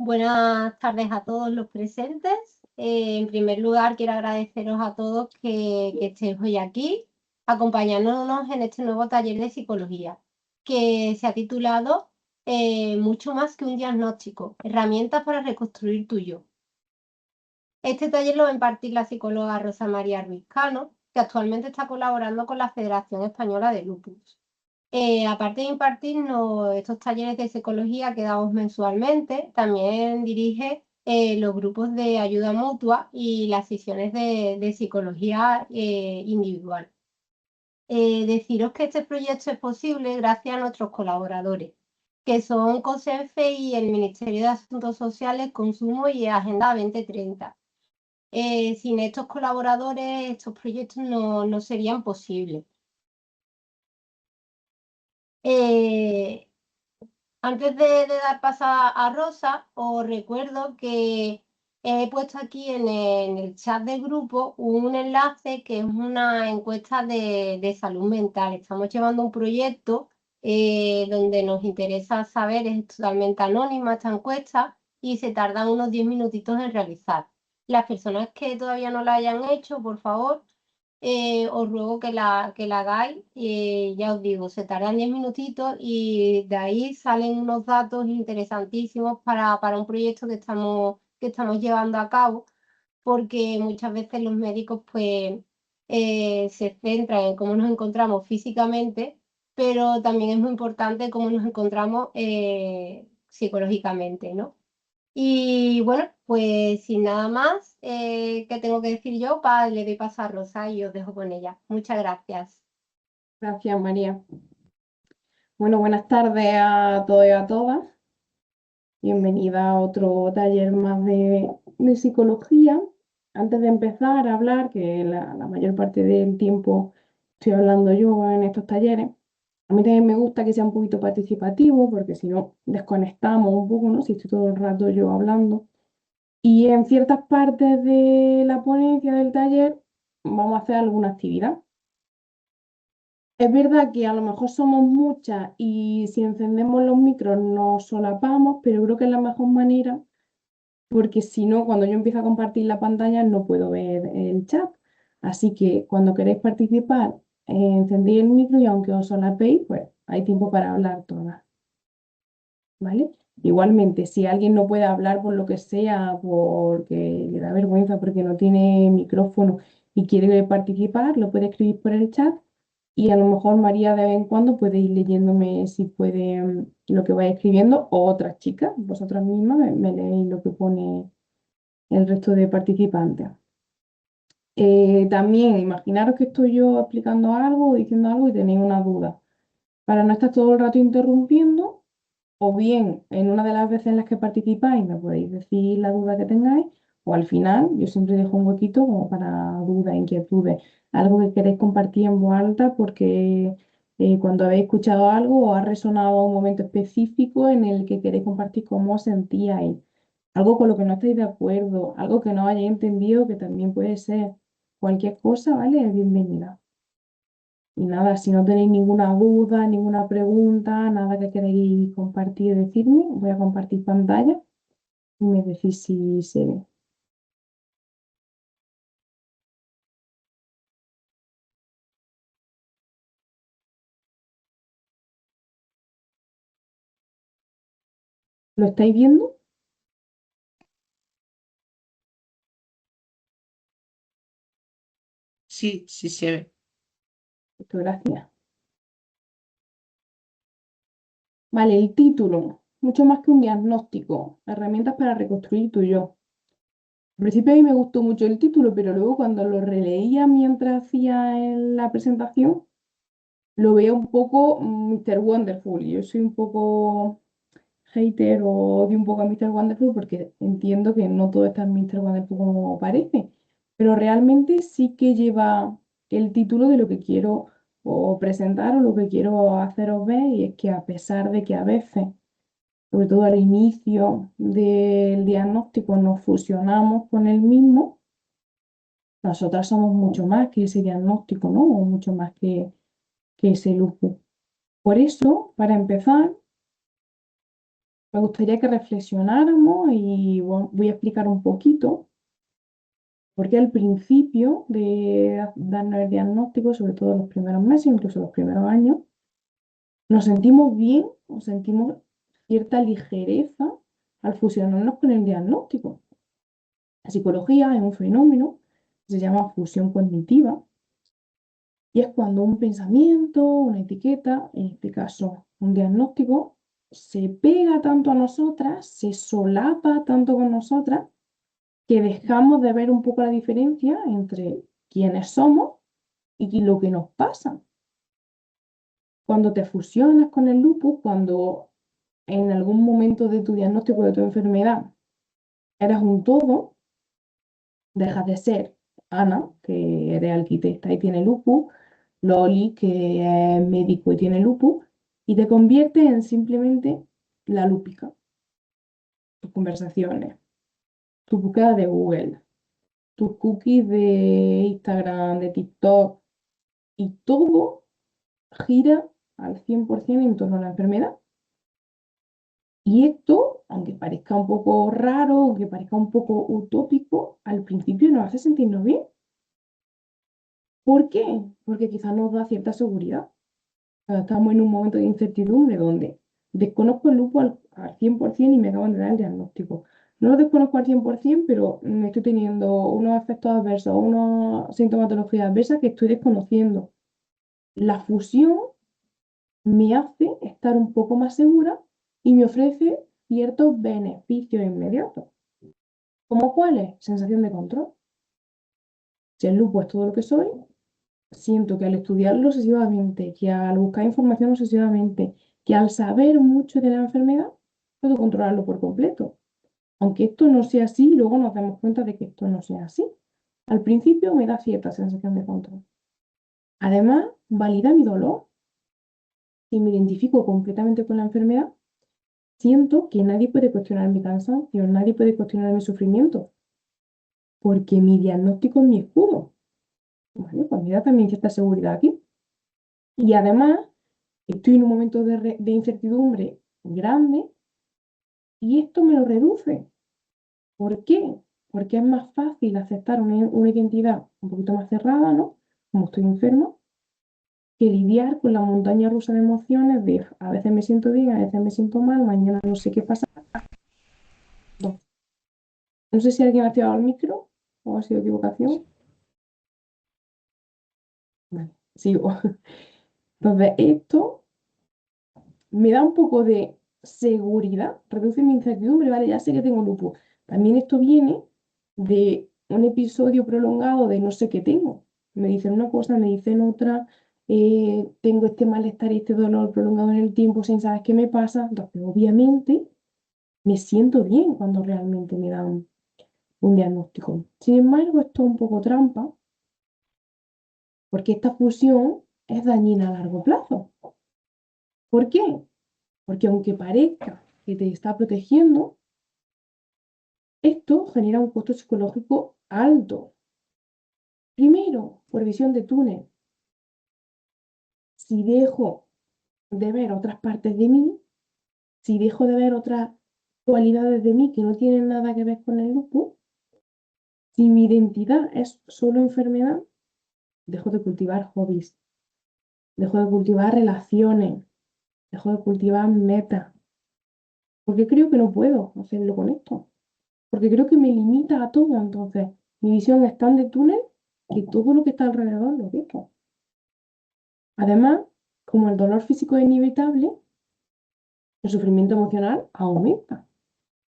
Buenas tardes a todos los presentes. En primer lugar, quiero agradeceros a todos que estéis hoy aquí, acompañándonos en este nuevo taller de psicología, que se ha titulado Mucho más que un diagnóstico, herramientas para reconstruir tu yo. Este taller lo va a impartir la psicóloga Rosa María Ruiz Cano, que actualmente está colaborando con la Federación Española de Lupus. Aparte de impartirnos estos talleres de psicología que damos mensualmente, también dirige los grupos de ayuda mutua y las sesiones de psicología individual. Deciros que este proyecto es posible gracias a nuestros colaboradores, que son COSENFE y el Ministerio de Asuntos Sociales, Consumo y Agenda 2030. Sin estos colaboradores, estos proyectos no serían posibles. Eh, Antes de dar paso a Rosa, os recuerdo que he puesto aquí en el chat del grupo un enlace que es una encuesta de salud mental. Estamos llevando un proyecto donde nos interesa saber, es totalmente anónima esta encuesta y se tardan unos 10 minutitos en realizar. Las personas que todavía no la hayan hecho, por favor, os ruego que la hagáis. Ya os digo, se tardan 10 minutitos y de ahí salen unos datos interesantísimos para un proyecto que estamos llevando a cabo, porque muchas veces los médicos pues se centran en cómo nos encontramos físicamente, pero también es muy importante cómo nos encontramos psicológicamente, ¿no? Y bueno, pues sin nada más, ¿qué tengo que decir yo? Le doy paso a Rosa y os dejo con ella. Muchas gracias. Gracias, María. Bueno, buenas tardes a todos y a todas. Bienvenida a otro taller más de psicología. Antes de empezar a hablar, que la mayor parte del tiempo estoy hablando yo en estos talleres, a mí también me gusta que sea un poquito participativo, porque si no desconectamos un poco, ¿no? Si estoy todo el rato yo hablando. Y en ciertas partes de la ponencia del taller vamos a hacer alguna actividad. Es verdad que a lo mejor somos muchas y si encendemos los micros nos solapamos, pero creo que es la mejor manera porque si no, cuando yo empiezo a compartir la pantalla no puedo ver el chat. Así que cuando queréis participar, encendéis el micro y aunque os solapéis, pues hay tiempo para hablar todas. ¿Vale? Igualmente, si alguien no puede hablar por lo que sea, porque le da vergüenza, porque no tiene micrófono y quiere participar, lo puede escribir por el chat y a lo mejor María de vez en cuando puede ir leyéndome si puede lo que vaya escribiendo o otras chicas, vosotras mismas me leéis lo que pone el resto de participantes. También imaginaros que estoy yo explicando algo o diciendo algo y tenéis una duda. Para no estar todo el rato interrumpiendo, o bien en una de las veces en las que participáis me podéis decir la duda que tengáis, o al final yo siempre dejo un huequito como para dudas, inquietudes, algo que queréis compartir en voz alta porque cuando habéis escuchado algo o ha resonado un momento específico en el que queréis compartir cómo os sentíais, algo con lo que no estáis de acuerdo, algo que no hayáis entendido, que también puede ser cualquier cosa, ¿vale? Es bienvenida. Y nada, si no tenéis ninguna duda, ninguna pregunta, nada que queréis compartir, decirme, voy a compartir pantalla y me decís si se ve. ¿Lo estáis viendo? Sí, sí se ve. Gracias. Vale, el título, mucho más que un diagnóstico, herramientas para reconstruir tu yo. Al principio a mí me gustó mucho el título, pero luego cuando lo releía mientras hacía la presentación, lo veo un poco Mr. Wonderful. Yo soy un poco hater o odio un poco a Mr. Wonderful porque entiendo que no todo es tan Mr. Wonderful como parece, pero realmente sí que lleva el título de lo que quiero o presentar o lo que quiero haceros ver y es que a pesar de que a veces, sobre todo al inicio del diagnóstico, nos fusionamos con el mismo, nosotras somos mucho más que ese diagnóstico, ¿no? O mucho más que ese lupus. Por eso, para empezar, me gustaría que reflexionáramos y voy a explicar un poquito, porque al principio de darnos el diagnóstico, sobre todo los primeros meses, incluso los primeros años, nos sentimos bien o sentimos cierta ligereza al fusionarnos con el diagnóstico. La psicología es un fenómeno que se llama fusión cognitiva y es cuando un pensamiento, una etiqueta, en este caso un diagnóstico, se pega tanto a nosotras, se solapa tanto con nosotras, que dejamos de ver un poco la diferencia entre quiénes somos y lo que nos pasa. Cuando te fusionas con el lupus, cuando en algún momento de tu diagnóstico de tu enfermedad eras un todo, dejas de ser Ana, que es arquitecta y tiene lupus, Loli, que es médico y tiene lupus, y te conviertes en simplemente la lúpica. Tus conversaciones, tu búsqueda de Google, tus cookies de Instagram, de TikTok, y todo gira al 100% en torno a la enfermedad. Y esto, aunque parezca un poco raro, aunque parezca un poco utópico, al principio nos hace sentirnos bien. ¿Por qué? Porque quizás nos da cierta seguridad. Estamos en un momento de incertidumbre donde desconozco el lupus al 100% y me acaban de dar el diagnóstico. No lo desconozco al 100%, pero me estoy teniendo unos efectos adversos, una sintomatología adversa que estoy desconociendo. La fusión me hace estar un poco más segura y me ofrece ciertos beneficios inmediatos. ¿Cómo cuáles? Sensación de control. Si el lupus es todo lo que soy, siento que al estudiarlo obsesivamente, que al buscar información obsesivamente, que al saber mucho de la enfermedad, puedo controlarlo por completo. Aunque esto no sea así, luego nos damos cuenta de que esto no sea así. Al principio me da cierta sensación de control. Además, valida mi dolor. Si me identifico completamente con la enfermedad, siento que nadie puede cuestionar mi cansancio, nadie puede cuestionar mi sufrimiento, porque mi diagnóstico es mi escudo. Vale, pues me da también cierta seguridad aquí. Y además, estoy en un momento de incertidumbre grande y esto me lo reduce. ¿Por qué? Porque es más fácil aceptar una identidad un poquito más cerrada, ¿no? Como estoy enfermo, que lidiar con la montaña rusa de emociones de a veces me siento bien, a veces me siento mal, mañana no sé qué pasa. No, no sé si alguien ha activado el micro o ha sido equivocación. Vale, sigo. Entonces, esto me da un poco de seguridad, reduce mi incertidumbre, ¿vale? Ya sé que tengo lupus. También esto viene de un episodio prolongado de no sé qué tengo. Me dicen una cosa, me dicen otra, tengo este malestar y este dolor prolongado en el tiempo sin saber qué me pasa. Entonces, obviamente, me siento bien cuando realmente me dan un diagnóstico. Sin embargo, esto es un poco trampa, porque esta fusión es dañina a largo plazo. ¿Por qué? Porque aunque parezca que te está protegiendo, esto genera un costo psicológico alto. Primero, por visión de túnel. Si dejo de ver otras partes de mí, si dejo de ver otras cualidades de mí que no tienen nada que ver con el lupus, si mi identidad es solo enfermedad, dejo de cultivar hobbies, dejo de cultivar relaciones, dejo de cultivar metas, porque creo que no puedo hacerlo con esto, porque creo que me limita a todo. Entonces, mi visión es tan de túnel que todo lo que está alrededor lo dejo. Además, como el dolor físico es inevitable, el sufrimiento emocional aumenta.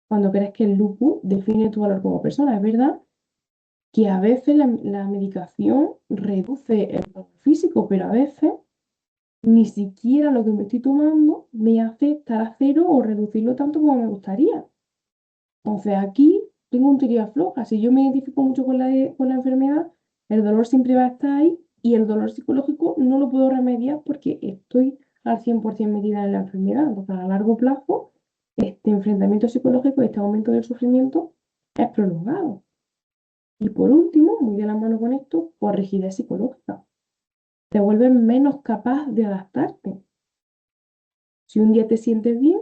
Cuando crees que el lupus define tu valor como persona, es verdad que a veces la medicación reduce el dolor físico, pero a veces ni siquiera lo que me estoy tomando me hace estar a cero o reducirlo tanto como me gustaría. Entonces aquí tengo un tiro floja. Si yo me identifico mucho con la enfermedad, el dolor siempre va a estar ahí y el dolor psicológico no lo puedo remediar porque estoy al 100% metida en la enfermedad. Entonces a largo plazo, este enfrentamiento psicológico, este aumento del sufrimiento es prolongado. Y por último, muy de la mano con esto, por rigidez psicológica. Te vuelves menos capaz de adaptarte. Si un día te sientes bien,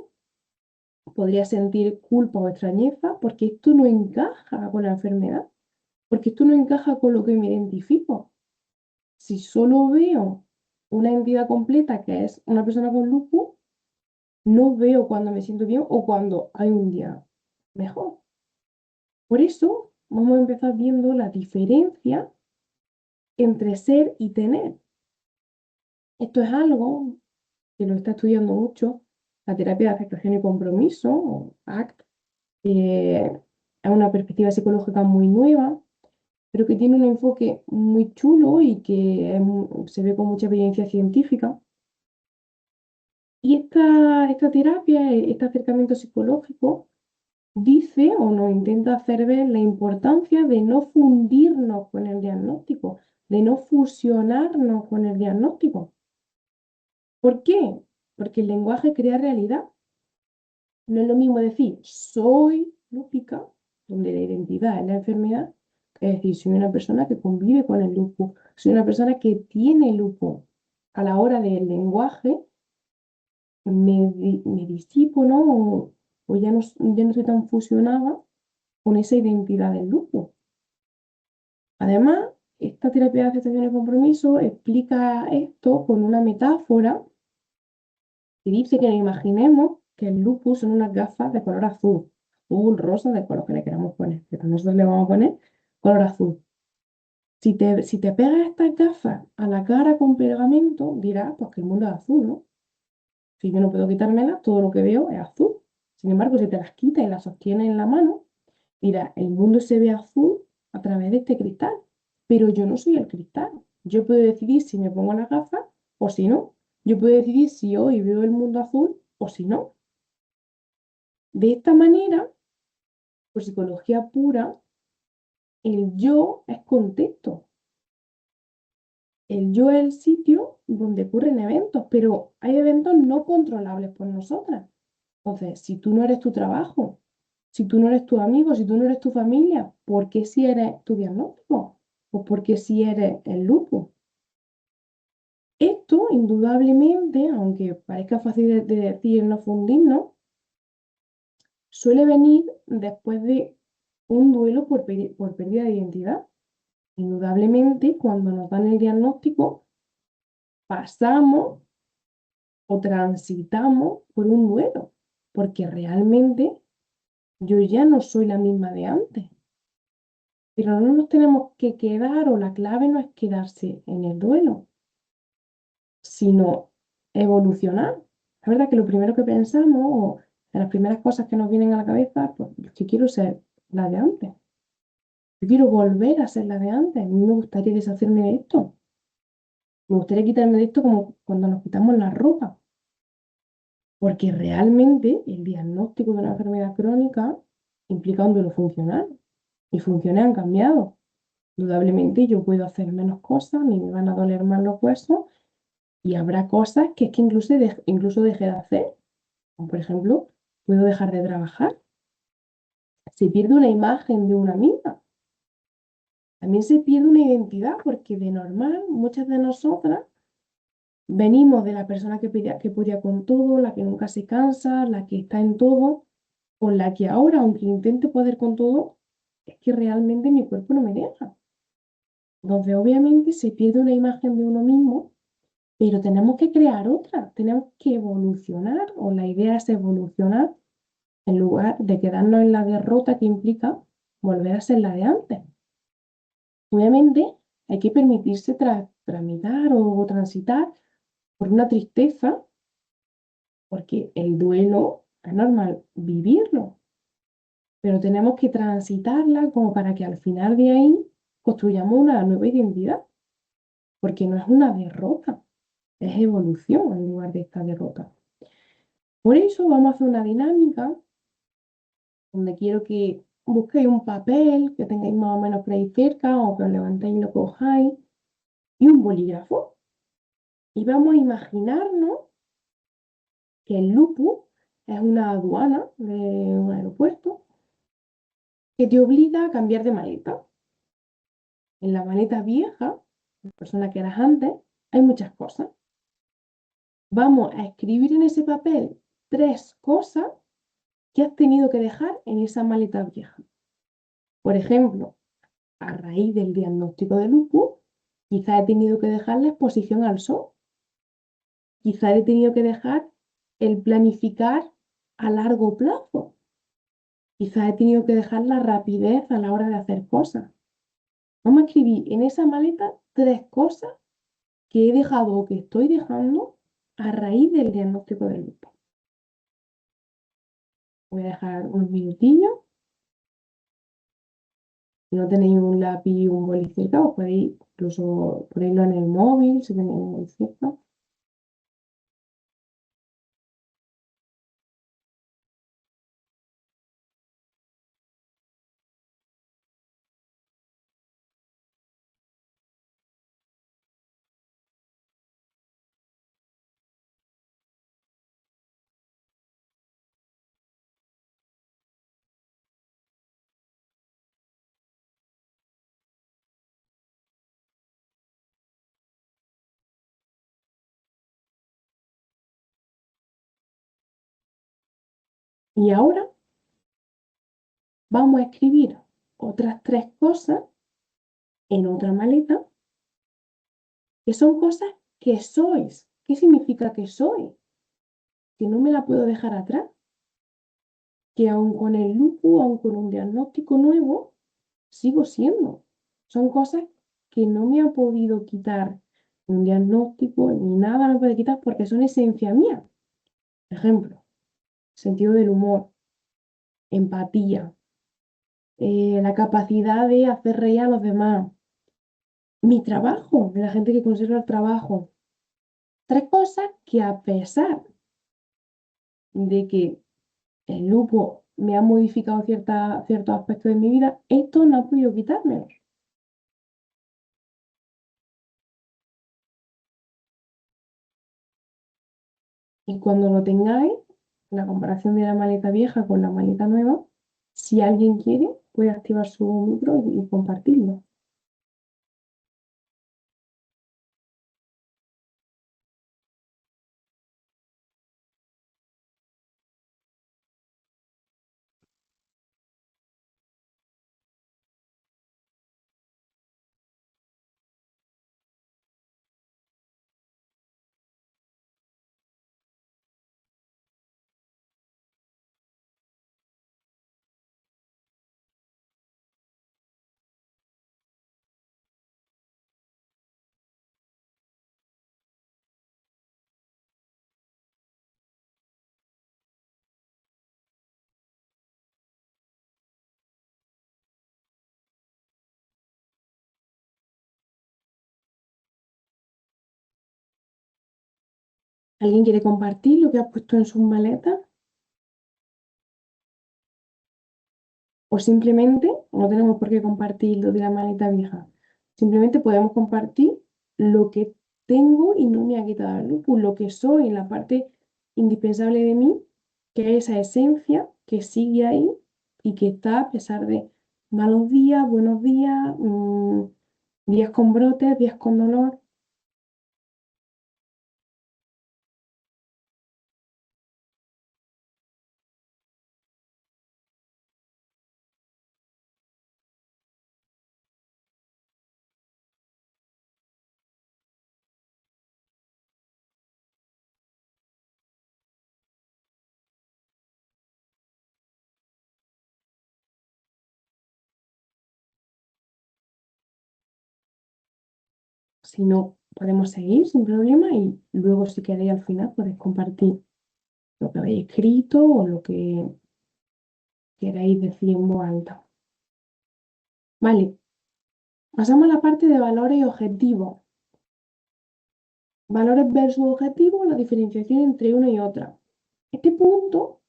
podría sentir culpa o extrañeza porque esto no encaja con la enfermedad, porque esto no encaja con lo que me identifico. Si solo veo una entidad completa que es una persona con lupus, no veo cuando me siento bien o cuando hay un día mejor. Por eso vamos a empezar viendo la diferencia entre ser y tener. Esto es algo que lo está estudiando mucho la terapia de aceptación y compromiso, o ACT. Es una perspectiva psicológica muy nueva, pero que tiene un enfoque muy chulo y que se ve con mucha evidencia científica. Y esta terapia, este acercamiento psicológico, dice o nos intenta hacer ver la importancia de no fundirnos con el diagnóstico, de no fusionarnos con el diagnóstico. ¿Por qué? Porque el lenguaje crea realidad. No es lo mismo decir soy lúpica, donde la identidad es la enfermedad, es decir, soy una persona que convive con el lupus, soy una persona que tiene lupus. A la hora del lenguaje me disipo, ¿no? O ya no soy tan fusionada con esa identidad del lupus. Además, esta terapia de aceptación y compromiso explica esto con una metáfora y dice que nos imaginemos que el lupus son unas gafas de color azul, rosa, del color que le queramos poner, pero nosotros le vamos a poner color azul. Si te pegas estas gafas a la cara con pegamento, dirás pues que el mundo es azul, ¿no? Si yo no puedo quitármelas, todo lo que veo es azul. Sin embargo, si te las quitas y las sostienes en la mano, mira, el mundo se ve azul a través de este cristal, pero yo no soy el cristal. Yo puedo decidir si me pongo las gafas o si no. Yo puedo decidir si hoy veo el mundo azul o si no. De esta manera, por psicología pura, el yo es contexto. El yo es el sitio donde ocurren eventos, pero hay eventos no controlables por nosotras. Entonces, si tú no eres tu trabajo, si tú no eres tu amigo, si tú no eres tu familia, ¿por qué si eres tu diagnóstico? ¿O por qué si eres el lupus? Esto, indudablemente, aunque parezca fácil de decir no fundirnos, suele venir después de un duelo por pérdida de identidad. Indudablemente, cuando nos dan el diagnóstico, pasamos o transitamos por un duelo, porque realmente yo ya no soy la misma de antes. Pero no nos tenemos que quedar, o la clave no es quedarse en el duelo, sino evolucionar. La verdad que lo primero que pensamos, o de las primeras cosas que nos vienen a la cabeza, pues yo que quiero ser la de antes. Yo quiero volver a ser la de antes. A mí me gustaría deshacerme de esto. Me gustaría quitarme de esto como cuando nos quitamos la ropa. Porque realmente el diagnóstico de una enfermedad crónica implica un duelo funcional. Mis funciones han cambiado. Indudablemente yo puedo hacer menos cosas, a mí me van a doler más los huesos y habrá cosas que es que incluso dejé de hacer. Como por ejemplo, puedo dejar de trabajar. Se pierde una imagen de una misma. También se pierde una identidad porque de normal muchas de nosotras venimos de la persona que podía con todo, la que nunca se cansa, la que está en todo, con la que ahora, aunque intente poder con todo, es que realmente mi cuerpo no me deja. Entonces, obviamente se pierde una imagen de uno mismo, pero tenemos que crear otra, tenemos que evolucionar, o la idea es evolucionar en lugar de quedarnos en la derrota que implica volver a ser la de antes. Obviamente hay que permitirse tramitar o transitar por una tristeza, porque el duelo es normal vivirlo, pero tenemos que transitarla como para que al final de ahí construyamos una nueva identidad, porque no es una derrota, es evolución en lugar de esta derrota. Por eso vamos a hacer una dinámica donde quiero que busquéis un papel que tengáis más o menos por ahí cerca o que os levantéis y lo cojáis y un bolígrafo. Y vamos a imaginarnos que el lupus es una aduana de un aeropuerto que te obliga a cambiar de maleta. En la maleta vieja, la persona que eras antes, hay muchas cosas. Vamos a escribir en ese papel 3 cosas ¿qué has tenido que dejar en esa maleta vieja? Por ejemplo, a raíz del diagnóstico de lupus, quizá he tenido que dejar la exposición al sol, quizá he tenido que dejar el planificar a largo plazo, quizá he tenido que dejar la rapidez a la hora de hacer cosas. Vamos a escribir en esa maleta 3 cosas que he dejado o que estoy dejando a raíz del diagnóstico del lupus. Voy a dejar unos minutillos. Si no tenéis un lápiz y un boli cerca, os podéis incluso ponerlo en el móvil si tenéis un móvil cerca. Y ahora vamos a escribir otras 3 cosas en otra maleta, que son cosas que sois. ¿Qué significa que soy? Que no me la puedo dejar atrás, que aun con el lupus, aun con un diagnóstico nuevo, sigo siendo. Son cosas que no me ha podido quitar un diagnóstico, ni nada me puede quitar porque son esencia mía. Por ejemplo, sentido del humor, empatía, la capacidad de hacer reír a los demás, mi trabajo, la gente que conserva el trabajo. 3 cosas que a pesar de que el lupo me ha modificado ciertos aspectos de mi vida, esto no ha podido quitármelo. Y cuando lo tengáis, la comparación de la maleta vieja con la maleta nueva, si alguien quiere, puede activar su micro y compartirlo. ¿Alguien quiere compartir lo que ha puesto en sus maletas? O simplemente, no tenemos por qué compartir lo de la maleta vieja, simplemente podemos compartir lo que tengo y no me ha quitado el lupus, lo que soy, la parte indispensable de mí, que es esa esencia que sigue ahí y que está a pesar de malos días, buenos días, días con brotes, días con dolor. Si no, podemos seguir sin problema y luego si queréis al final podéis compartir lo que habéis escrito o lo que queráis decir en voz alta. Vale, pasamos a la parte de valores y objetivos. Valores versus objetivos, la diferenciación entre una y otra. Este punto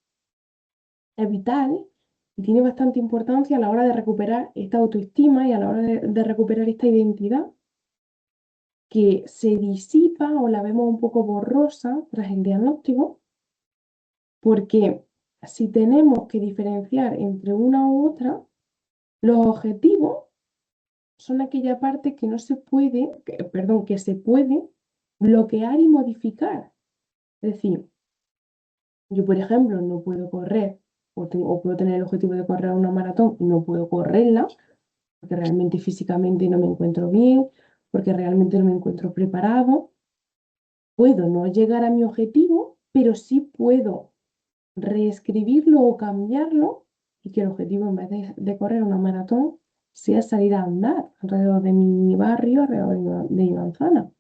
es vital y tiene bastante importancia a la hora de recuperar esta autoestima y a la hora de recuperar esta identidad que se disipa o la vemos un poco borrosa tras el diagnóstico, porque si tenemos que diferenciar entre una u otra, los objetivos son aquella parte que no se puede, perdón, que se puede bloquear y modificar. Es decir, yo, por ejemplo, no puedo correr o puedo tener el objetivo de correr una maratón y no puedo correrla, porque realmente físicamente no me encuentro bien, porque realmente no me encuentro preparado. Puedo no llegar a mi objetivo, pero sí puedo reescribirlo o cambiarlo y que el objetivo en vez de correr una maratón sea salir a andar alrededor de mi barrio, alrededor de mi manzana.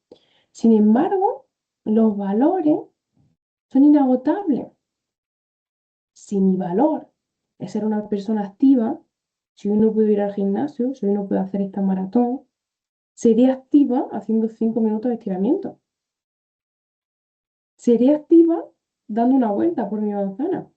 Sin embargo, los valores son inagotables. Si mi valor es ser una persona activa, si hoy no puedo ir al gimnasio, si hoy no puedo hacer esta maratón, seré activa haciendo 5 minutos de estiramiento. Seré activa dando una vuelta por mi manzana.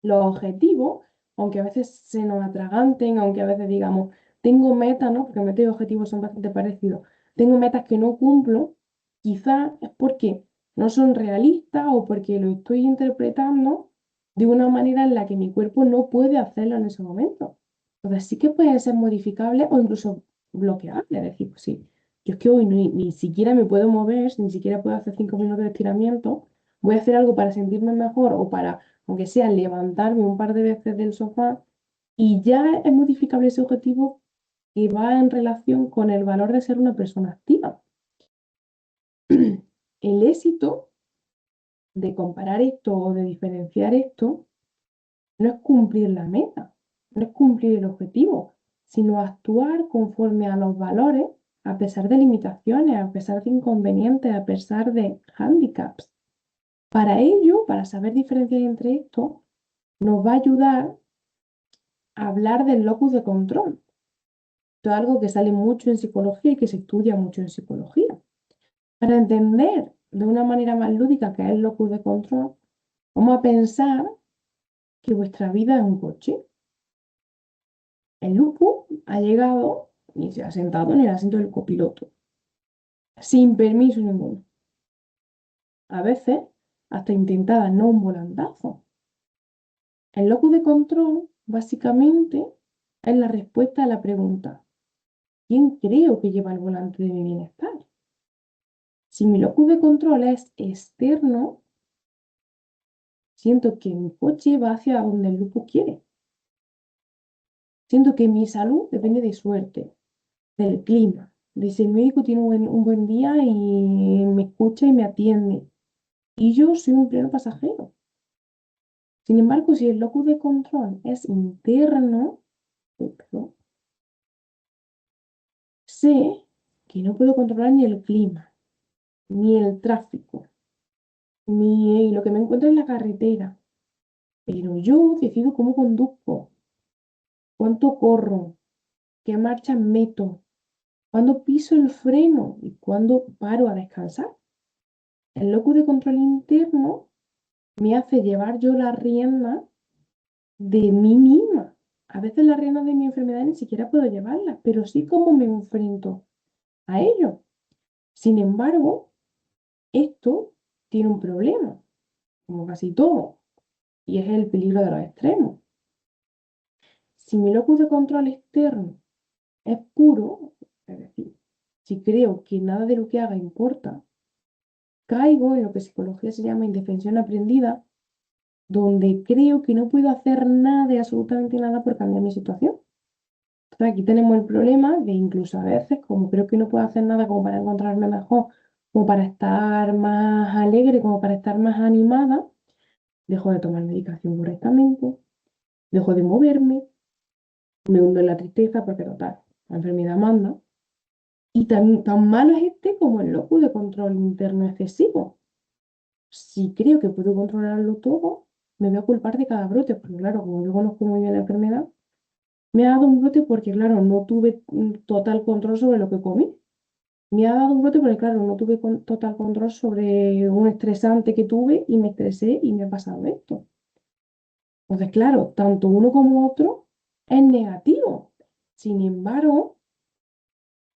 Los objetivos, aunque a veces se nos atraganten, aunque a veces digamos, tengo metas, ¿no? Porque metas y objetivos son bastante parecidos. Tengo metas que no cumplo, quizás es porque no son realistas o porque lo estoy interpretando de una manera en la que mi cuerpo no puede hacerlo en ese momento. Entonces sí que pueden ser modificables o incluso bloqueables. Es decir, pues sí, yo es que hoy ni siquiera me puedo mover, ni siquiera puedo hacer 5 minutos de estiramiento, voy a hacer algo para sentirme mejor o para aunque sea levantarme un par de veces del sofá, y ya es modificable ese objetivo que va en relación con el valor de ser una persona activa. El éxito de comparar esto o de diferenciar esto no es cumplir la meta, no es cumplir el objetivo, sino actuar conforme a los valores a pesar de limitaciones, a pesar de inconvenientes, a pesar de hándicaps. Para ello, para saber diferenciar entre esto, nos va a ayudar hablar del locus de control. Esto es algo que sale mucho en psicología y que se estudia mucho en psicología. Para entender de una manera más lúdica qué es el locus de control, vamos a pensar que vuestra vida es un coche. El lupus ha llegado y se ha sentado en el asiento del copiloto, sin permiso ninguno. A veces hasta intenta darnos un volantazo. El locus de control, básicamente, es la respuesta a la pregunta: ¿quién creo que lleva el volante de mi bienestar? Si mi locus de control es externo, siento que mi coche va hacia donde el lupus quiere. Siento que mi salud depende de suerte, del clima, de si el médico tiene un buen día y me escucha y me atiende. Y yo soy un pleno pasajero. Sin embargo, si el locus de control es interno, perdón, sé que no puedo controlar ni el clima, ni el tráfico, ni lo que me encuentro en la carretera. Pero yo decido cómo conduzco, cuánto corro, qué marcha meto, cuándo piso el freno y cuándo paro a descansar. El locus de control interno me hace llevar yo la rienda de mí misma. A veces las riendas de mi enfermedad ni siquiera puedo llevarlas, pero sí cómo me enfrento a ello. Sin embargo, esto tiene un problema, como casi todo, y es el peligro de los extremos. Si mi locus de control externo es puro, es decir, si creo que nada de lo que haga importa, caigo en lo que en psicología se llama indefensión aprendida, donde creo que no puedo hacer nada de absolutamente nada por cambiar mi situación. Entonces aquí tenemos el problema de incluso a veces, como creo que no puedo hacer nada como para encontrarme mejor, como para estar más alegre, como para estar más animada, dejo de tomar medicación correctamente, dejo de moverme, me hundo en la tristeza porque total, la enfermedad manda. Y tan malo es este como el locus de control interno excesivo. Si creo que puedo controlarlo todo, me voy a culpar de cada brote, porque claro, como yo conozco muy bien la enfermedad, me ha dado un brote porque, claro, no tuve total control sobre lo que comí. Me ha dado un brote porque, claro, no tuve total control sobre un estresante que tuve y me estresé y me ha pasado esto. Entonces, claro, tanto uno como otro es negativo. Sin embargo,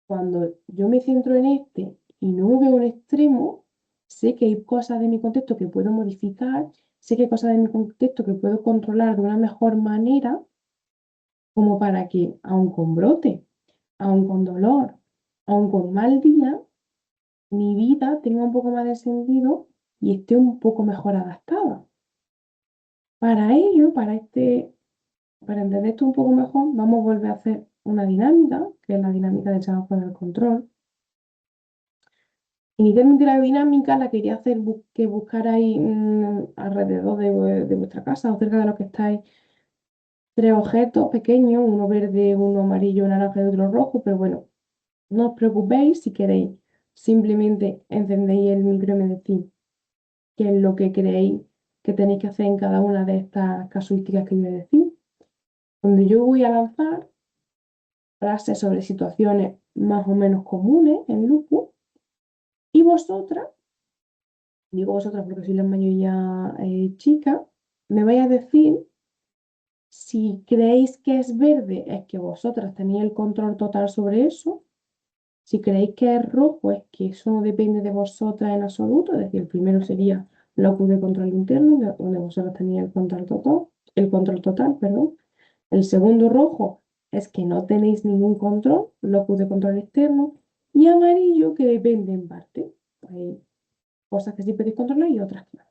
cuando yo me centro en este y no veo un extremo, sé que hay cosas de mi contexto que puedo modificar, sé que hay cosas de mi contexto que puedo controlar de una mejor manera, como para que, aun con brote, aun con dolor, aun con mal día, mi vida tenga un poco más de sentido y esté un poco mejor adaptada. Para ello, para entender esto un poco mejor, vamos a volver a hacer una dinámica, que es la dinámica de echar fuera el control. Inicialmente la dinámica la quería hacer que buscarais alrededor de vuestra casa o cerca de lo que estáis tres objetos pequeños, uno verde, uno amarillo, naranja y otro rojo, pero bueno, no os preocupéis si queréis. Simplemente encendéis el micro y me decís qué es lo que creéis que tenéis que hacer en cada una de estas casuísticas que yo voy a decir. Donde yo voy a lanzar frases sobre situaciones más o menos comunes en lupus y vosotras, digo vosotras porque soy la mayoría chica, me vais a decir si creéis que es verde, es que vosotras tenéis el control total sobre eso. Si creéis que es rojo, es que eso no depende de vosotras en absoluto. Es decir, el primero sería locus de control interno, donde vosotras tenéis el control total, perdón. El segundo rojo es que no tenéis ningún control, locus de control externo. Y amarillo, que depende en parte. Hay cosas que sí podéis controlar y otras que no.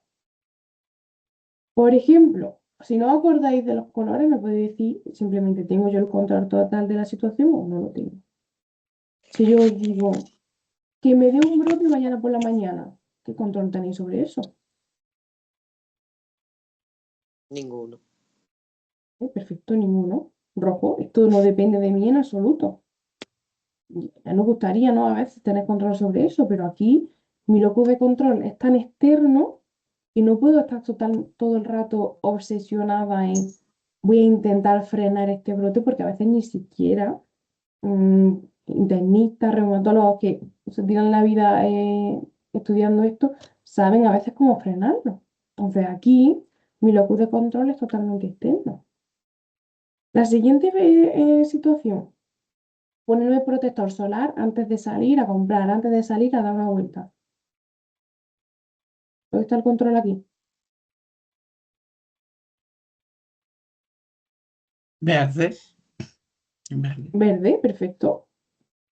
Por ejemplo, si no os acordáis de los colores, me podéis decir simplemente, ¿tengo yo el control total de la situación o no lo tengo? Si yo os digo que me dé un brote mañana por la mañana, ¿qué control tenéis sobre eso? Ninguno. Perfecto, ninguno. Rojo, esto no depende de mí en absoluto. Ya nos gustaría, ¿no? A veces tener control sobre eso, pero aquí mi locus de control es tan externo y no puedo estar todo el rato obsesionada en voy a intentar frenar este brote porque a veces ni siquiera internistas, reumatólogos que se tiran la vida estudiando esto, saben a veces cómo frenarlo. Entonces aquí mi locus de control es totalmente externo. La siguiente situación, ponerme protector solar antes de salir a comprar, antes de salir a dar una vuelta. ¿Dónde está el control aquí? Verde. Verde. Verde, perfecto.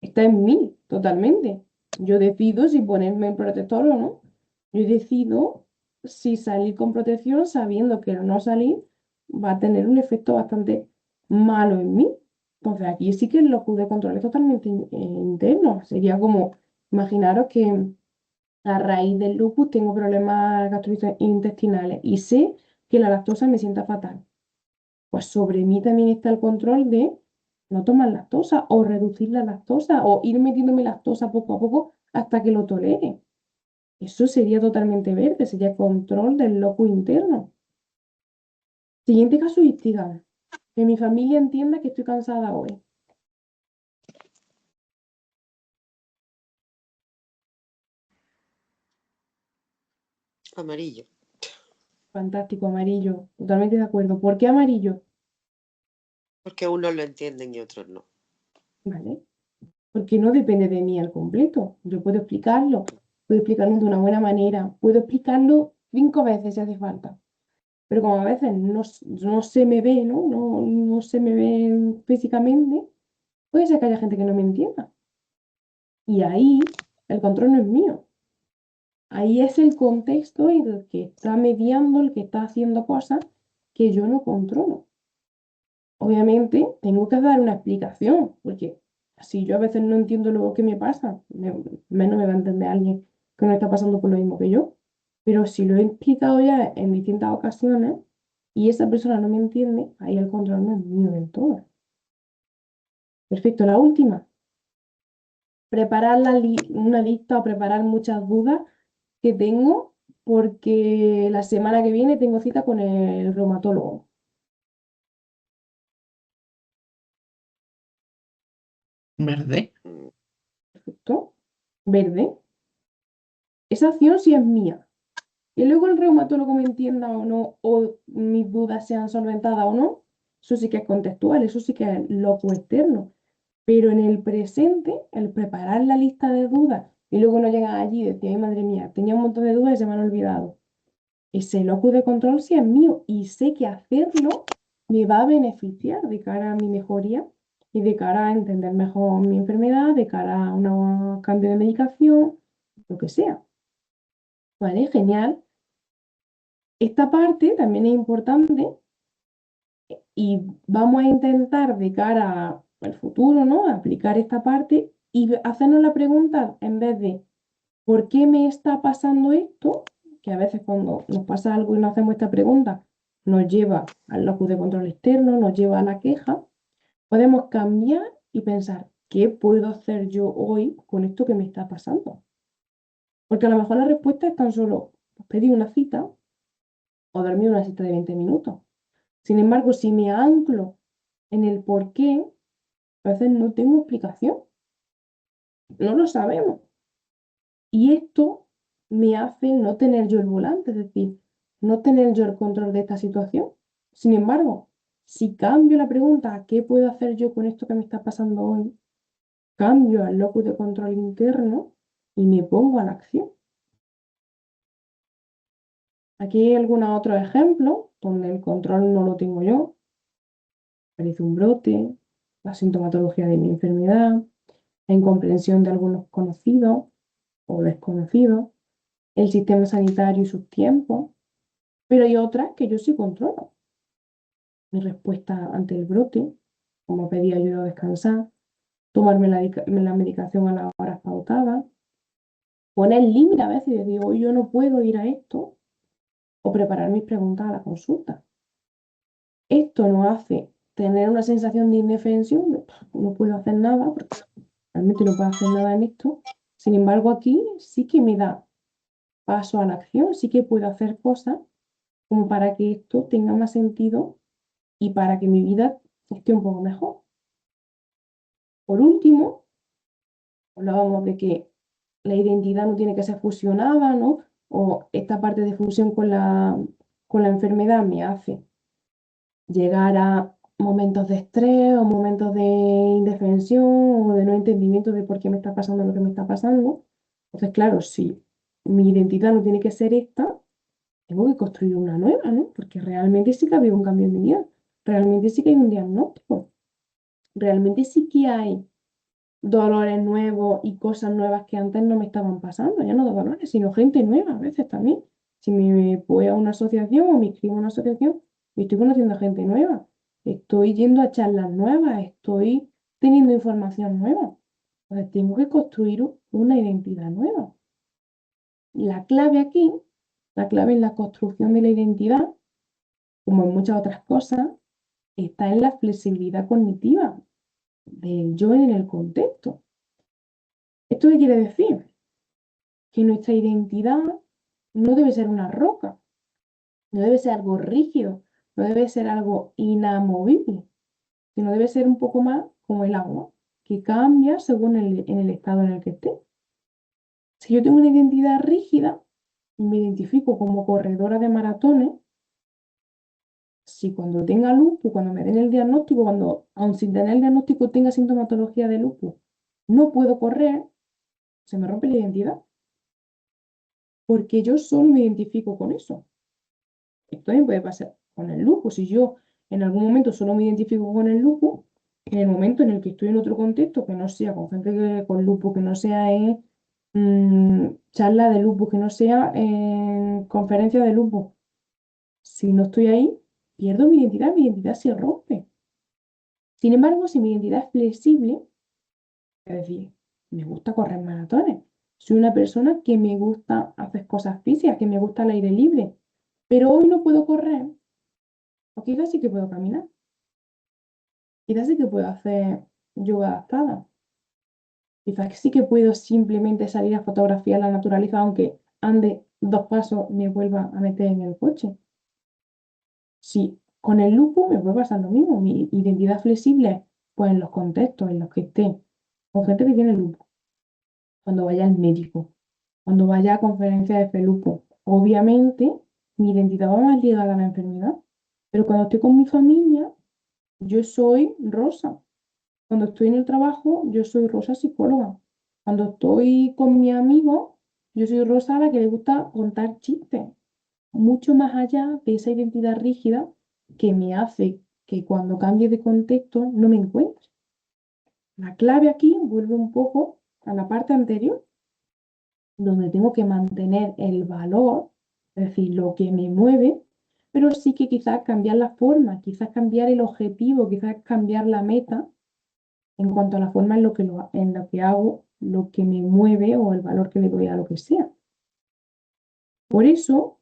Está en mí, totalmente. Yo decido si ponerme el protector o no. Yo decido si salir con protección sabiendo que el no salir va a tener un efecto bastante malo en mí. Entonces aquí sí que el locus de control es totalmente interno. Sería como, imaginaros que a raíz del lupus tengo problemas gastrointestinales y sé que la lactosa me sienta fatal. Pues sobre mí también está el control de no tomar lactosa o reducir la lactosa o ir metiéndome lactosa poco a poco hasta que lo tolere. Eso sería totalmente verde, sería control del locus interno. Siguiente casuística, que mi familia entienda que estoy cansada hoy. Amarillo. Fantástico, amarillo, totalmente de acuerdo. ¿Por qué amarillo? Porque unos lo entienden y otros no. ¿Vale? Porque no depende de mí al completo. Yo puedo explicarlo de una buena manera, puedo explicarlo 5 veces si hace falta. Pero como a veces no se me ve, ¿no? No se me ve físicamente, puede ser que haya gente que no me entienda. Y ahí el control no es mío. Ahí es el contexto el que está mediando, el que está haciendo cosas que yo no controlo. Obviamente tengo que dar una explicación, porque si yo a veces no entiendo lo que me pasa, menos me va a entender alguien que no está pasando por lo mismo que yo. Pero si lo he explicado ya en distintas ocasiones y esa persona no me entiende, ahí el control no es mío del todo. Perfecto, la última. Preparar una lista o preparar muchas dudas que tengo porque la semana que viene tengo cita con el reumatólogo. Verde. Perfecto. Verde. Esa acción sí es mía. Y luego el reumatólogo me entienda o no, o mis dudas sean solventadas o no, eso sí que es contextual, eso sí que es loco externo. Pero en el presente, el preparar la lista de dudas y luego no llegar allí y decir, ay, madre mía, tenía un montón de dudas y se me han olvidado. Ese locus de control sí es mío y sé que hacerlo me va a beneficiar de cara a mi mejoría y de cara a entender mejor mi enfermedad, de cara a un cambio de medicación, lo que sea. ¿Vale? Genial. Esta parte también es importante y vamos a intentar de cara al futuro, ¿no? Aplicar esta parte y hacernos la pregunta en vez de ¿por qué me está pasando esto? Que a veces cuando nos pasa algo y no hacemos esta pregunta, nos lleva al locus de control externo, nos lleva a la queja. Podemos cambiar y pensar, ¿qué puedo hacer yo hoy con esto que me está pasando? Porque a lo mejor la respuesta es tan solo pues, pedir una cita o dormir una siesta de 20 minutos. Sin embargo, si me anclo en el por qué, a veces no tengo explicación, no lo sabemos. Y esto me hace no tener yo el volante, es decir, no tener yo el control de esta situación. Sin embargo, si cambio la pregunta a qué puedo hacer yo con esto que me está pasando hoy, cambio al locus de control interno y me pongo a la acción. Aquí hay algunos otros ejemplos donde el control no lo tengo yo. Aparece un brote, la sintomatología de mi enfermedad, la incomprensión de algunos conocidos o desconocidos, el sistema sanitario y sus tiempos, pero hay otras que yo sí controlo. Mi respuesta ante el brote, como pedir ayuda a descansar, tomarme la medicación a las horas pautadas, poner límite a veces y decir, hoy yo no puedo ir a esto, o preparar mis preguntas a la consulta. Esto nos hace tener una sensación de indefensión, de, no puedo hacer nada, porque realmente no puedo hacer nada en esto. Sin embargo, aquí sí que me da paso a la acción, sí que puedo hacer cosas como para que esto tenga más sentido y para que mi vida esté un poco mejor. Por último, hablábamos de que la identidad no tiene que ser fusionada, ¿no? O esta parte de fusión con la enfermedad me hace llegar a momentos de estrés o momentos de indefensión o de no entendimiento de por qué me está pasando lo que me está pasando. Entonces, claro, si mi identidad no tiene que ser esta, tengo que construir una nueva, ¿no? Porque realmente sí que ha habido un cambio en mi vida, realmente sí que hay un diagnóstico, realmente sí que hay dolores nuevos y cosas nuevas que antes no me estaban pasando, ya no dolores, sino gente nueva a veces también. Si me voy a una asociación o me inscribo a una asociación, estoy conociendo a gente nueva, estoy yendo a charlas nuevas, estoy teniendo información nueva. Entonces tengo que construir una identidad nueva. La clave aquí, la clave en la construcción de la identidad, como en muchas otras cosas, está en la flexibilidad cognitiva del yo en el contexto. ¿Esto qué quiere decir? Que nuestra identidad no debe ser una roca, no debe ser algo rígido, no debe ser algo inamovible, sino debe ser un poco más como el agua, que cambia según en el estado en el que esté. Si yo tengo una identidad rígida y me identifico como corredora de maratones, si cuando tenga lupus, cuando me den el diagnóstico, cuando aun sin tener el diagnóstico tenga sintomatología de lupus, no puedo correr, se me rompe la identidad, porque yo solo me identifico con eso. Esto también puede pasar con el lupus. Si yo en algún momento solo me identifico con el lupus, en el momento en el que estoy en otro contexto, que no sea con gente con lupus, que no sea en charla de lupus, que no sea en conferencia de lupus, si no estoy ahí, pierdo mi identidad se rompe. Sin embargo, si mi identidad es flexible, es decir, me gusta correr maratones, soy una persona que me gusta hacer cosas físicas, que me gusta el aire libre, pero hoy no puedo correr, o quizás sí que puedo caminar, quizás sí que puedo hacer yoga adaptada, quizás sí que puedo simplemente salir a fotografiar la naturaleza, aunque ande 2 pasos me vuelva a meter en el coche. Sí, con el lupus me puede pasar lo mismo, mi identidad flexible, pues en los contextos en los que esté, con gente que tiene lupus, cuando vaya al médico, cuando vaya a conferencias de FELUPO. Obviamente, mi identidad va más ligada a la enfermedad, pero cuando estoy con mi familia, yo soy Rosa. Cuando estoy en el trabajo, yo soy Rosa psicóloga. Cuando estoy con mi amigo, yo soy Rosa a la que le gusta contar chistes. Mucho más allá de esa identidad rígida que me hace que cuando cambie de contexto no me encuentre. La clave aquí vuelve un poco a la parte anterior, donde tengo que mantener el valor es decir, lo que me mueve, pero sí que quizás cambiar la forma, quizás cambiar el objetivo, quizás cambiar la meta en cuanto a la forma en lo que hago, lo que me mueve o el valor que le doy a lo que sea. Por eso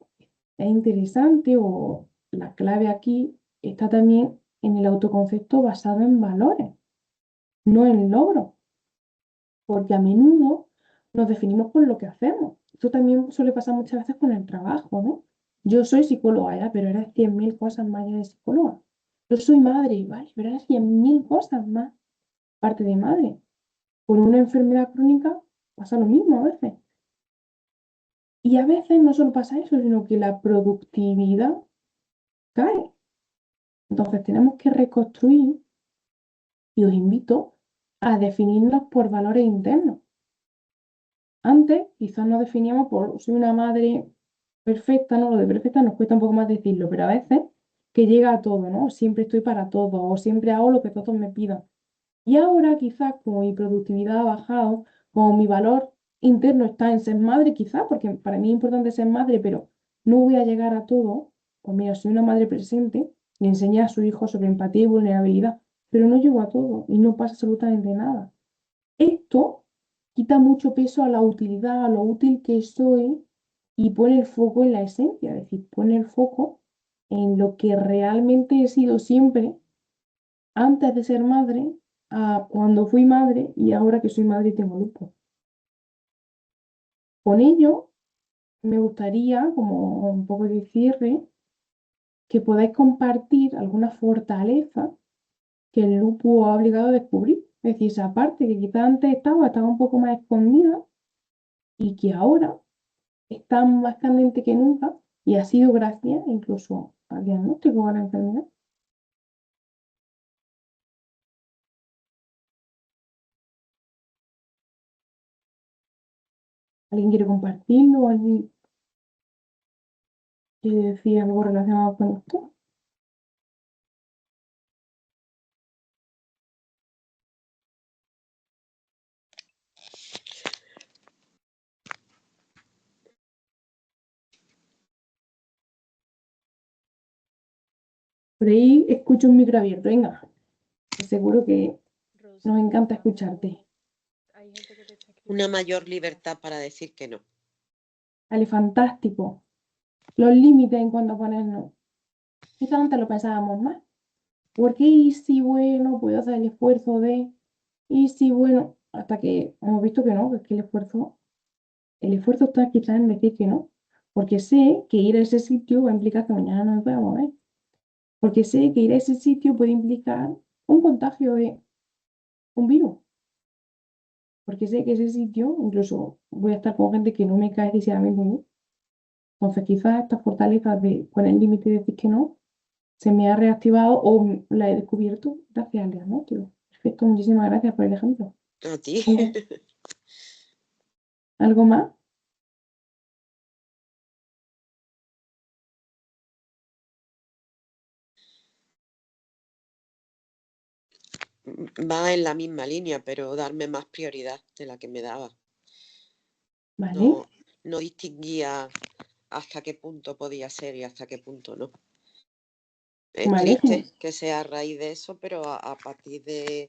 es interesante o la clave aquí está también en el autoconcepto basado en valores, no en logros, porque a menudo nos definimos por lo que hacemos. Esto también suele pasar muchas veces con el trabajo, ¿no? Yo soy psicóloga, ya, pero eres 100.000 cosas más allá de psicóloga. Yo soy madre, ¿vale? Pero eres 100.000 cosas más parte de madre. Por una enfermedad crónica pasa lo mismo a veces. Y a veces no solo pasa eso, sino que la productividad cae. Entonces tenemos que reconstruir y os invito a definirnos por valores internos. Antes quizás nos definíamos por soy una madre perfecta, ¿no? Lo de perfecta nos cuesta un poco más decirlo, pero a veces que llega a todo, ¿no? Siempre estoy para todo o siempre hago lo que todos me pidan. Y ahora quizás como mi productividad ha bajado, como mi valor interno está en ser madre, quizás, porque para mí es importante ser madre, pero no voy a llegar a todo, pues mira, soy una madre presente y enseña a su hijo sobre empatía y vulnerabilidad, pero no llego a todo y no pasa absolutamente nada. Esto quita mucho peso a la utilidad, a lo útil que soy y pone el foco en la esencia, es decir, pone el foco en lo que realmente he sido siempre antes de ser madre, a cuando fui madre y ahora que soy madre y tengo lupus. Con ello, me gustaría, como un poco de cierre, que podáis compartir alguna fortaleza que el lupus ha obligado a descubrir. Es decir, esa parte que quizás antes estaba un poco más escondida y que ahora está más candente que nunca y ha sido gracias incluso al diagnóstico de la enfermedad. ¿Alguien quiere compartirlo? ¿Alguien quiere decir algo relacionado con esto? Por ahí escucho un micro abierto, venga, que seguro que nos encanta escucharte. Hay gente que te está Una escribiendo. mayor libertad para decir que no. Vale, fantástico. Los límites en cuanto a ponernos. Quizás antes lo pensábamos más. Porque y si bueno, puedo hacer el esfuerzo de, y si bueno, hasta que hemos visto que no, que es que el esfuerzo está quizás en decir que no. Porque sé que ir a ese sitio va a implicar que mañana no me pueda mover. Porque sé que ir a ese sitio puede implicar un contagio de un virus. Porque sé que ese sitio, incluso voy a estar con gente que no me cae decididamente bien. Entonces, quizás esta fortaleza de poner límite y decir que no, se me ha reactivado o la he descubierto gracias al diagnóstico. Perfecto, muchísimas gracias por el ejemplo. A ti. ¿Algo, algo más? Va en la misma línea, pero darme más prioridad de la que me daba. ¿Vale? No, no distinguía hasta qué punto podía ser y hasta qué punto no. Es Vale, triste que sea a raíz de eso, pero a partir de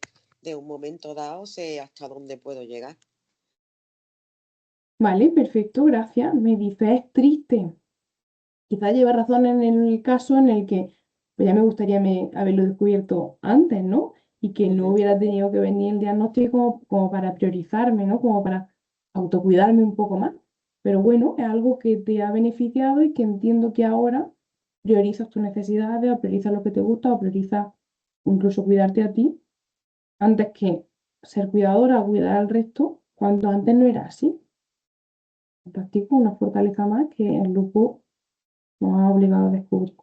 un momento dado sé hasta dónde puedo llegar. vale, perfecto, gracias. Me dice, es triste. Quizás lleva razón en el caso en el que pues ya me gustaría haberlo descubierto antes, ¿no? Y que no Ujú. hubiera tenido que venir el diagnóstico como para priorizarme, ¿no? Como para autocuidarme un poco más. Pero bueno, es algo que te ha beneficiado y que entiendo que ahora priorizas tus necesidades o priorizas lo que te gusta o priorizas incluso cuidarte a ti antes que ser cuidadora o cuidar al resto, cuando antes no era así. Practico una fortaleza más que el lujo nos ha obligado a descubrir.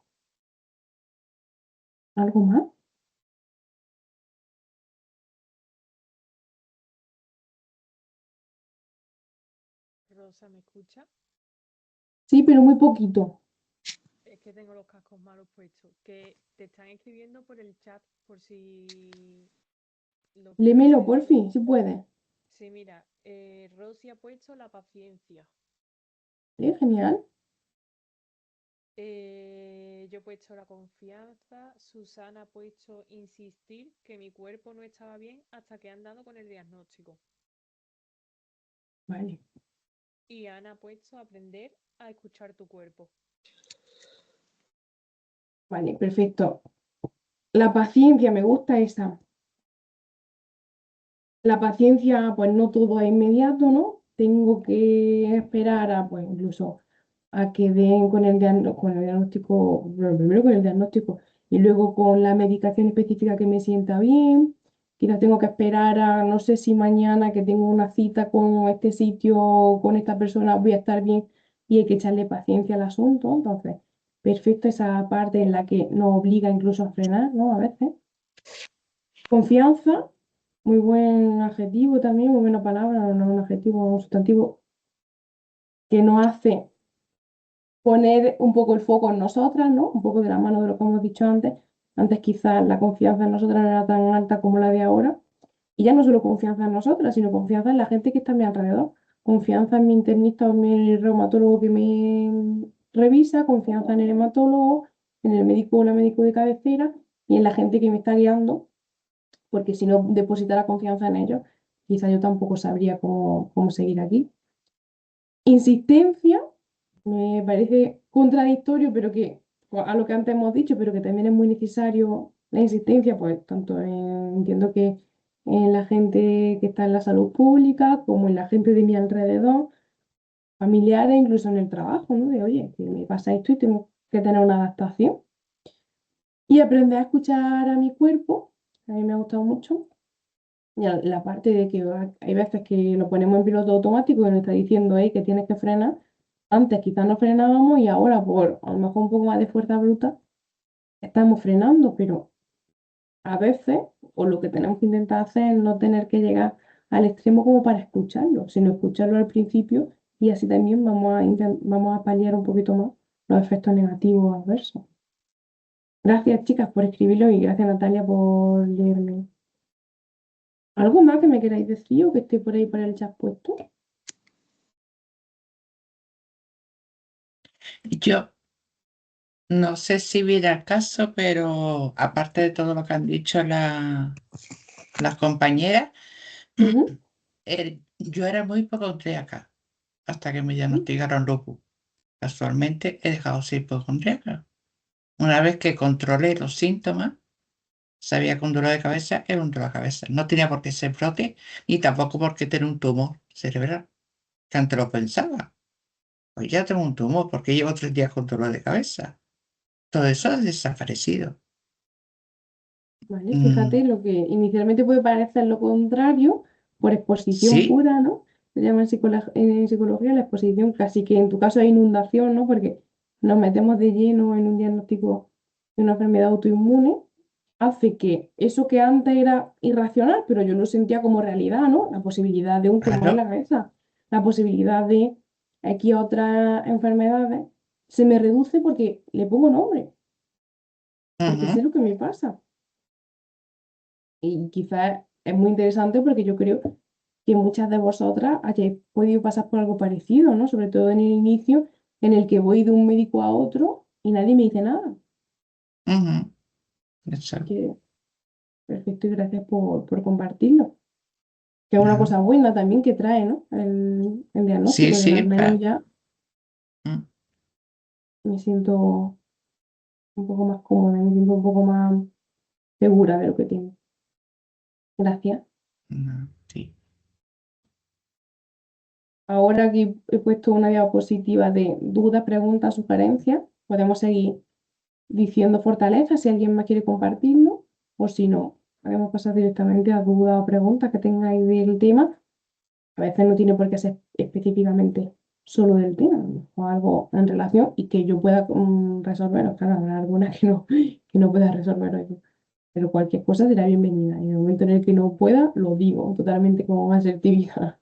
¿Algo más? Rosa, ¿me escucha? Sí, pero muy poquito. Es que tengo los cascos malos puestos. Que te están escribiendo por el chat por si lo quieres Lémelo, leer. porfi, si puedes. Sí, mira, Rosy ha puesto la paciencia. Genial. Yo he puesto la confianza, Susana ha puesto insistir que mi cuerpo no estaba bien hasta que han dado con el diagnóstico. Vale. Y Ana ha puesto aprender a escuchar tu cuerpo. Vale, perfecto. La paciencia, me gusta esa. La paciencia, pues no todo es inmediato, ¿no? Tengo que esperar a, pues incluso a que den con el diagnóstico, bueno, primero con el diagnóstico y luego con la medicación específica que me sienta bien. Quizás tengo que esperar a, no sé si mañana que tengo una cita con este sitio, con esta persona, voy a estar bien y hay que echarle paciencia al asunto. Entonces, perfecto esa parte en la que nos obliga incluso a frenar, ¿no? A veces. Confianza, muy buen adjetivo también, muy buena palabra, no es un adjetivo, un sustantivo que nos hace poner un poco el foco en nosotras, ¿no? Un poco de la mano de lo que hemos dicho antes. Antes quizás la confianza en nosotras no era tan alta como la de ahora. Y ya no solo confianza en nosotras, sino confianza en la gente que está a mi alrededor. Confianza en mi internista o en mi reumatólogo que me revisa, confianza en el hematólogo, en el médico o la médico de cabecera y en la gente que me está guiando, porque si no depositara confianza en ellos, quizá yo tampoco sabría cómo seguir aquí. Insistencia, me parece contradictorio, pero que a lo que antes hemos dicho, pero que también es muy necesario la insistencia, pues tanto entiendo que en la gente que está en la salud pública, como en la gente de mi alrededor, familiares, incluso en el trabajo, ¿no? De, oye, que me pasa esto y tengo que tener una adaptación. Y aprender a escuchar a mi cuerpo, a mí me ha gustado mucho. Y la parte de que hay veces que lo ponemos en piloto automático y nos está diciendo ahí que tienes que frenar. Antes quizás no frenábamos y ahora por a lo mejor un poco más de fuerza bruta estamos frenando, pero a veces o lo que tenemos que intentar hacer es no tener que llegar al extremo como para escucharlo, sino escucharlo al principio y así también vamos a paliar un poquito más los efectos negativos adversos. Gracias chicas por escribirlo y gracias Natalia por leerme. ¿Algo más que me queráis decir o que esté por ahí por el chat puesto? Yo no sé si viene al caso, pero aparte de todo lo que han dicho las compañeras, Ujú. yo era muy hipocondríaca hasta que me diagnosticaron lupus. Casualmente he dejado de ser hipocondríaca. Una vez que controlé los síntomas, sabía que un dolor de cabeza era un dolor de cabeza. No tenía por qué ser brote ni tampoco por qué tener un tumor cerebral, que antes lo pensaba. Pues ya tengo un tumor porque llevo 3 días con dolor de cabeza. Todo eso ha desaparecido. Vale, Mm, fíjate, lo que inicialmente puede parecer lo contrario, por exposición sí, pura, ¿no? Se llama en psicología la exposición, casi que en tu caso hay inundación, ¿no? Porque nos metemos de lleno en un diagnóstico de una enfermedad autoinmune, hace que eso que antes era irracional, pero yo lo sentía como realidad, ¿no? La posibilidad de un tumor en la claro. cabeza, la posibilidad de aquí otras enfermedades, se me reduce porque le pongo nombre, porque sé Ujú, lo que me pasa. Y quizás es muy interesante porque yo creo que muchas de vosotras hayáis podido pasar por algo parecido, ¿no? Sobre todo en el inicio, en el que voy de un médico a otro y nadie me dice nada. ujú, eso. Que perfecto y gracias por compartirlo. Que es una Nada. cosa buena también que trae, ¿no? El Sí, diagnóstico, de que al sí, menos claro. ya Mm, me siento un poco más cómoda, me siento un poco más segura de lo que tengo. Gracias. no, sí. Ahora que he puesto una diapositiva de dudas, preguntas, sugerencias, podemos seguir diciendo fortaleza si alguien más quiere compartirlo, o si no, podemos pasar directamente a dudas o preguntas que tengáis del tema. A veces no tiene por qué ser específicamente solo del tema, o algo en relación y que yo pueda resolver. Claro, habrá algunas que no pueda resolver yo, pero cualquier cosa será bienvenida. Y en el momento en el que no pueda, lo digo totalmente con asertividad.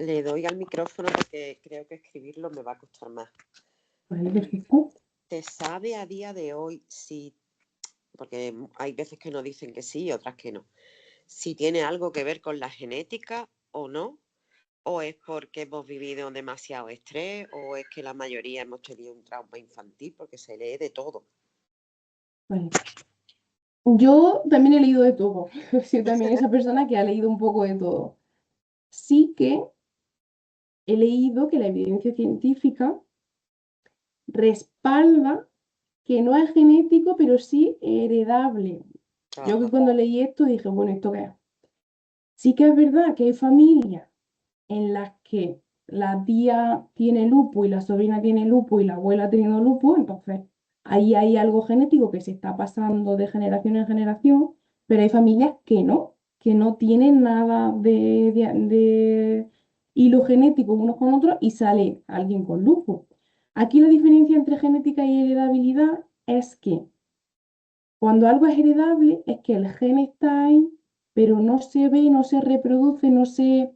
Le doy al micrófono porque creo que escribirlo me va a costar más. Vale, perfecto. ¿Te sabe a día de hoy si, porque hay veces que nos dicen que sí y otras que no, si tiene algo que ver con la genética o no? ¿O es porque hemos vivido demasiado estrés? ¿O es que la mayoría hemos tenido un trauma infantil? Porque se lee de todo. Vale. Yo también he leído de todo. Soy también esa persona que ha leído un poco de todo. Sí que he leído que la evidencia científica respalda que no es genético, pero sí heredable. Yo que Ajá. cuando leí esto dije, bueno, ¿esto qué es? Sí que es verdad que hay familias en las que la tía tiene lupus y la sobrina tiene lupus y la abuela ha tenido lupus, entonces ahí hay algo genético que se está pasando de generación en generación, pero hay familias que no tienen nada de hilo genético unos con otros y sale alguien con lupus. Aquí la diferencia entre genética y heredabilidad es que cuando algo es heredable es que el gen está ahí, pero no se ve, no se reproduce, no se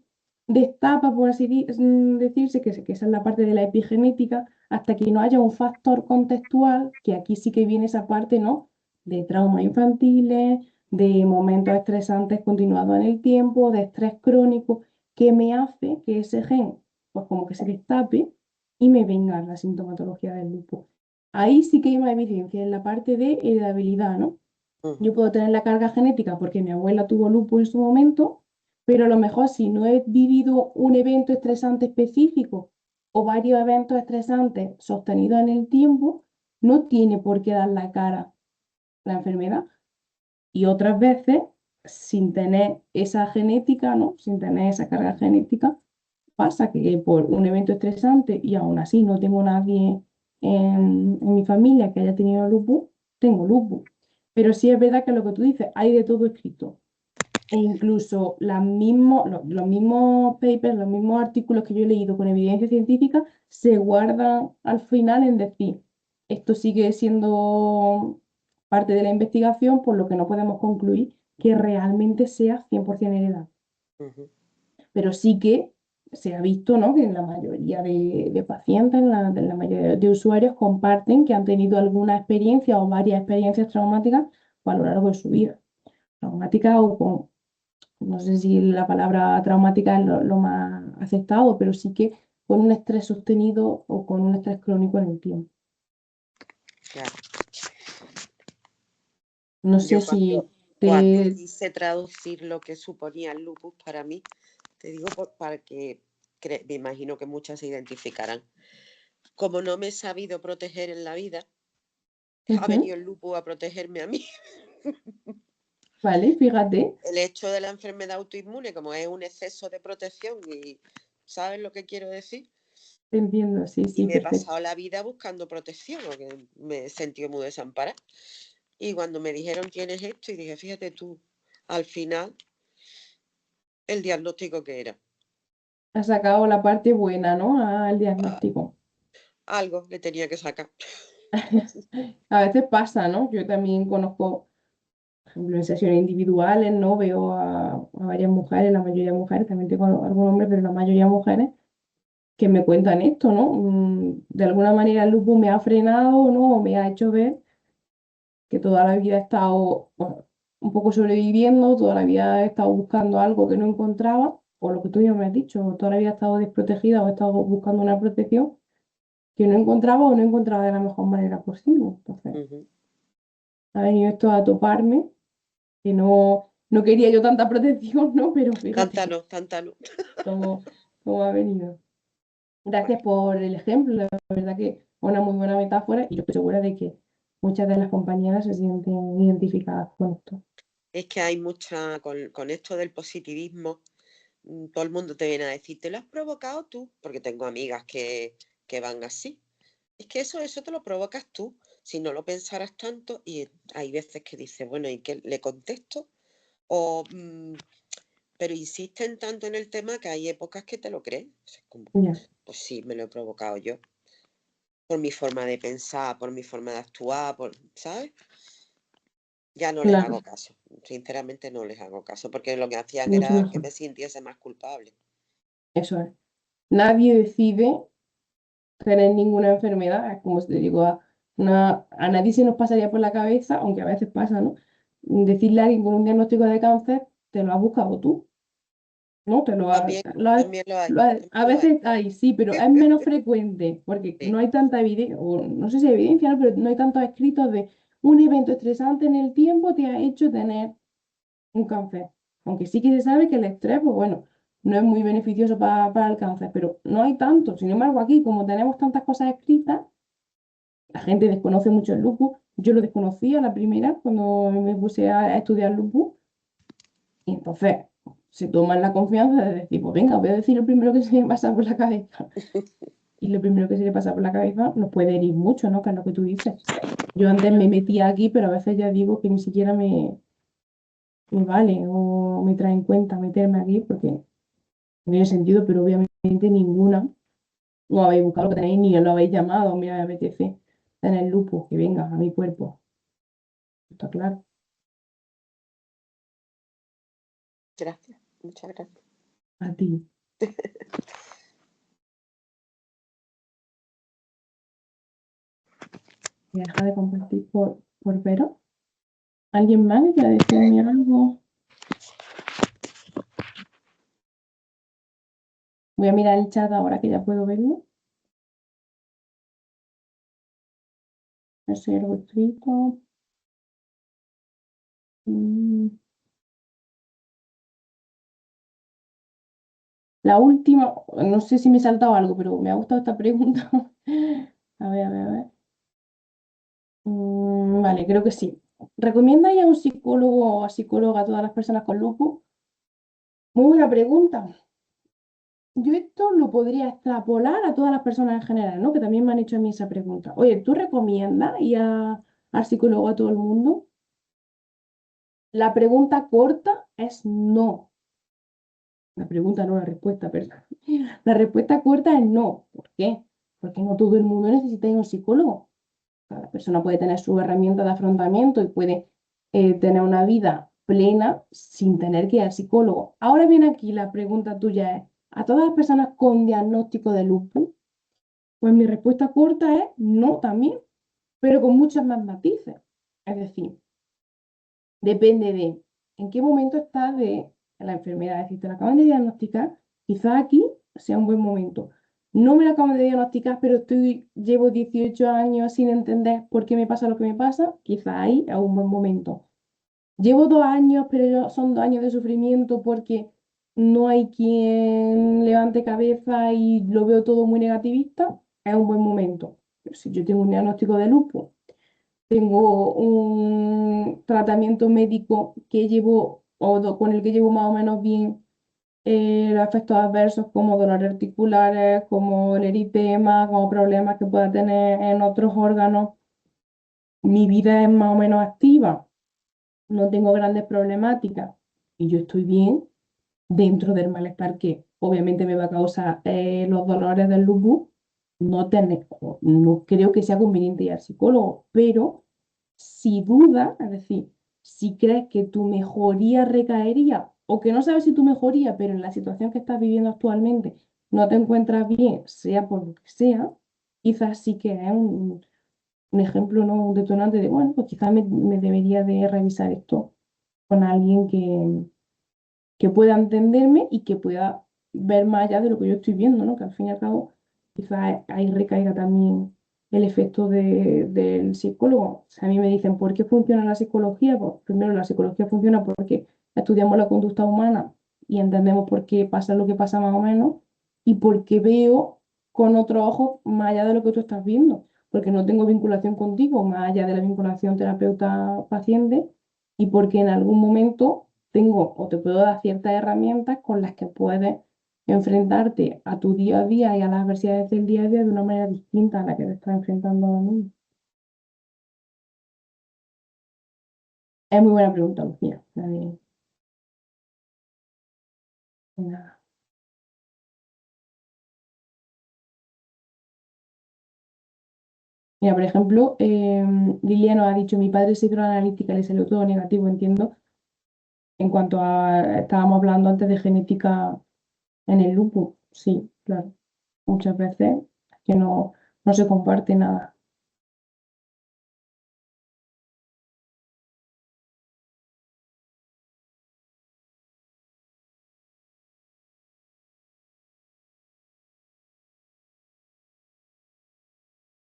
destapa, por así decirse, que esa es la parte de la epigenética, hasta que no haya un factor contextual, que aquí sí que viene esa parte, ¿no? De traumas infantiles, de momentos estresantes continuados en el tiempo, de estrés crónico, que me hace que ese gen, pues como que se destape y me venga la sintomatología del lupus. Ahí sí que hay más evidencia en la parte de heredabilidad, ¿no? Yo puedo tener la carga genética porque mi abuela tuvo lupus en su momento, pero a lo mejor si no he vivido un evento estresante específico o varios eventos estresantes sostenidos en el tiempo, no tiene por qué dar la cara la enfermedad. Y otras veces, sin tener esa genética, ¿no? Sin tener esa carga genética, pasa que por un evento estresante y aún así no tengo nadie en mi familia que haya tenido lupus, tengo lupus. Pero sí es verdad que lo que tú dices, hay de todo escrito. E incluso los mismos papers, los mismos artículos que yo he leído con evidencia científica se guardan al final en decir, esto sigue siendo parte de la investigación, por lo que no podemos concluir que realmente sea 100% heredad. Ujú. Pero sí que se ha visto, ¿no? Que en la mayoría de pacientes, en la mayoría de usuarios comparten que han tenido alguna experiencia o varias experiencias traumáticas a lo largo de su vida. Traumática o con, no sé si la palabra traumática es lo más aceptado, pero sí que con un estrés sostenido o con un estrés crónico en el tiempo. Claro. No Yo sé si cuando te... quise traducir lo que suponía el lupus para mí, te digo para que me imagino que muchas se identificarán. Como no me he sabido proteger en la vida, ha venido el lupus a protegerme a mí. Vale, fíjate, El hecho de la enfermedad autoinmune, como es un exceso de protección y ¿sabes lo que quiero decir? te entiendo, sí, Y sí, me he perfecto. pasado la vida buscando protección, porque me he sentido muy desamparada. Y cuando me dijeron tienes esto, y dije, fíjate tú, al final, el diagnóstico que era. Has sacado la parte buena, ¿no? Al Ah, diagnóstico. algo le tenía que sacar. A veces pasa, ¿no? Yo también conozco, por ejemplo, en sesiones individuales, ¿no? Veo a varias mujeres, la mayoría de mujeres, también tengo algún hombre, pero la mayoría de mujeres que me cuentan esto, ¿no? De alguna manera el lupus me ha frenado, ¿no? O me ha hecho ver que toda la vida he estado, bueno, un poco sobreviviendo, toda la vida he estado buscando algo que no encontraba, o lo que tú ya me has dicho, toda la vida he estado desprotegida o he estado buscando una protección que no encontraba o no encontraba de la mejor manera posible. Entonces, Ujú. ha venido esto a toparme, que no quería yo tanta protección, ¿no? Pero fíjate Tanta no. cómo ha venido. Gracias por el ejemplo, la verdad que una muy buena metáfora y yo estoy segura de que muchas de las compañeras se sienten identificadas con esto. Es que hay mucha, con esto del positivismo, todo el mundo te viene a decir, te lo has provocado tú, porque tengo amigas que van así. Es que eso te lo provocas tú, si no lo pensaras tanto, y hay veces que dices, bueno, ¿y qué le contesto? O, pero insisten tanto en el tema que hay épocas que te lo crees. O sea, como, Ya, pues sí, me lo he provocado yo. Por mi forma de pensar, por mi forma de actuar, ¿sabes? Ya no les hago claro, caso. Sinceramente no les hago caso, porque lo que hacían mucho era que mejor. me sintiese más culpable. Eso es. Nadie decide tener ninguna enfermedad. Es como si te digo, a nadie se nos pasaría por la cabeza, aunque a veces pasa, ¿no? Decirle a alguien con un diagnóstico de cáncer, te lo has buscado tú, ¿no? También, también lo hay, también A lo hay. veces hay, sí, pero es menos frecuente, porque Sí. no hay tanta evidencia, o no sé si hay evidencia, ¿no? Pero no hay tantos escritos de un evento estresante en el tiempo te ha hecho tener un cáncer. Aunque sí que se sabe que el estrés, pues bueno, no es muy beneficioso para el cáncer, pero no hay tanto. Sin embargo, aquí, como tenemos tantas cosas escritas, la gente desconoce mucho el lupus. Yo lo desconocía la primera cuando me puse a estudiar lupus. Y entonces se toman la confianza de decir, pues venga, voy a decir lo primero que se me pasa por la cabeza. Y lo primero que se le pasa por la cabeza nos puede herir mucho, ¿no? Que es lo que tú dices. Yo antes me metía aquí, pero a veces ya digo que ni siquiera me vale o me trae en cuenta meterme aquí porque no tiene sentido, pero obviamente ninguna no habéis buscado lo que tenéis ni lo habéis llamado. Mira, me apetece tener lupus, que venga a mi cuerpo. Está claro. Gracias, muchas gracias. A ti. Voy a dejar de compartir por Vero. ¿Alguien más que quiera decirme algo? Voy a mirar el chat ahora que ya puedo verlo. A ver si hay algo escrito. La última, no sé si me he saltado algo, pero me ha gustado esta pregunta. A ver, a ver, a ver. Vale, creo que sí. ¿Recomiendas a un psicólogo o a psicóloga a todas las personas con lupus? Muy buena pregunta. Yo esto lo podría extrapolar a todas las personas en general, ¿no? Que también me han hecho a mí esa pregunta. Oye, ¿tú recomiendas ir al psicólogo a todo el mundo? La pregunta corta es no. La pregunta no, la respuesta, perdón. La respuesta corta es no. ¿Por qué? Porque no todo el mundo necesita ir a un psicólogo. Cada persona puede tener su herramienta de afrontamiento y puede tener una vida plena sin tener que ir al psicólogo. Ahora bien, aquí la pregunta tuya es, ¿a todas las personas con diagnóstico de lupus? Pues mi respuesta corta es no también, pero con muchos más matices. Es decir, depende de en qué momento estás de la enfermedad. Es decir, te la acaban de diagnosticar, quizás aquí sea un buen momento. No me la acaban de diagnosticar, pero llevo 18 años sin entender por qué me pasa lo que me pasa, quizás ahí es un buen momento. Llevo 2 años, pero son 2 años de sufrimiento porque no hay quien levante cabeza y lo veo todo muy negativista, es un buen momento. Pero si yo tengo un diagnóstico de lupus, tengo un tratamiento médico que llevo con el que llevo más o menos bien los efectos adversos como dolores articulares, como el eritema, como problemas que pueda tener en otros órganos. Mi vida es más o menos activa, no tengo grandes problemáticas y yo estoy bien dentro del malestar que obviamente me va a causar los dolores del lupus. No creo que sea conveniente ir al psicólogo, pero si dudas, es decir, si crees que tu mejoría recaería o que no sabes si tu mejoría, pero en la situación que estás viviendo actualmente no te encuentras bien, sea por lo que sea, quizás sí que es un ejemplo, ¿no? Un detonante de, bueno, pues quizás me debería de revisar esto con alguien que pueda entenderme y que pueda ver más allá de lo que yo estoy viendo, ¿no? Que al fin y al cabo quizás ahí recaiga también el efecto del psicólogo. Si a mí me dicen, ¿por qué funciona la psicología? Pues primero la psicología funciona porque estudiamos la conducta humana y entendemos por qué pasa lo que pasa más o menos y porque veo con otros ojos más allá de lo que tú estás viendo, porque no tengo vinculación contigo más allá de la vinculación terapeuta-paciente y porque en algún momento tengo o te puedo dar ciertas herramientas con las que puedes enfrentarte a tu día a día y a las adversidades del día a día de una manera distinta a la que te estás enfrentando ahora mismo. Es muy buena pregunta, Lucía. Nada. Mira, por ejemplo, Liliana ha dicho, mi padre se hizo una analítica, le salió todo negativo, entiendo, en cuanto a, estábamos hablando antes de genética en el lupus. Sí, claro. Muchas veces que no se comparte nada.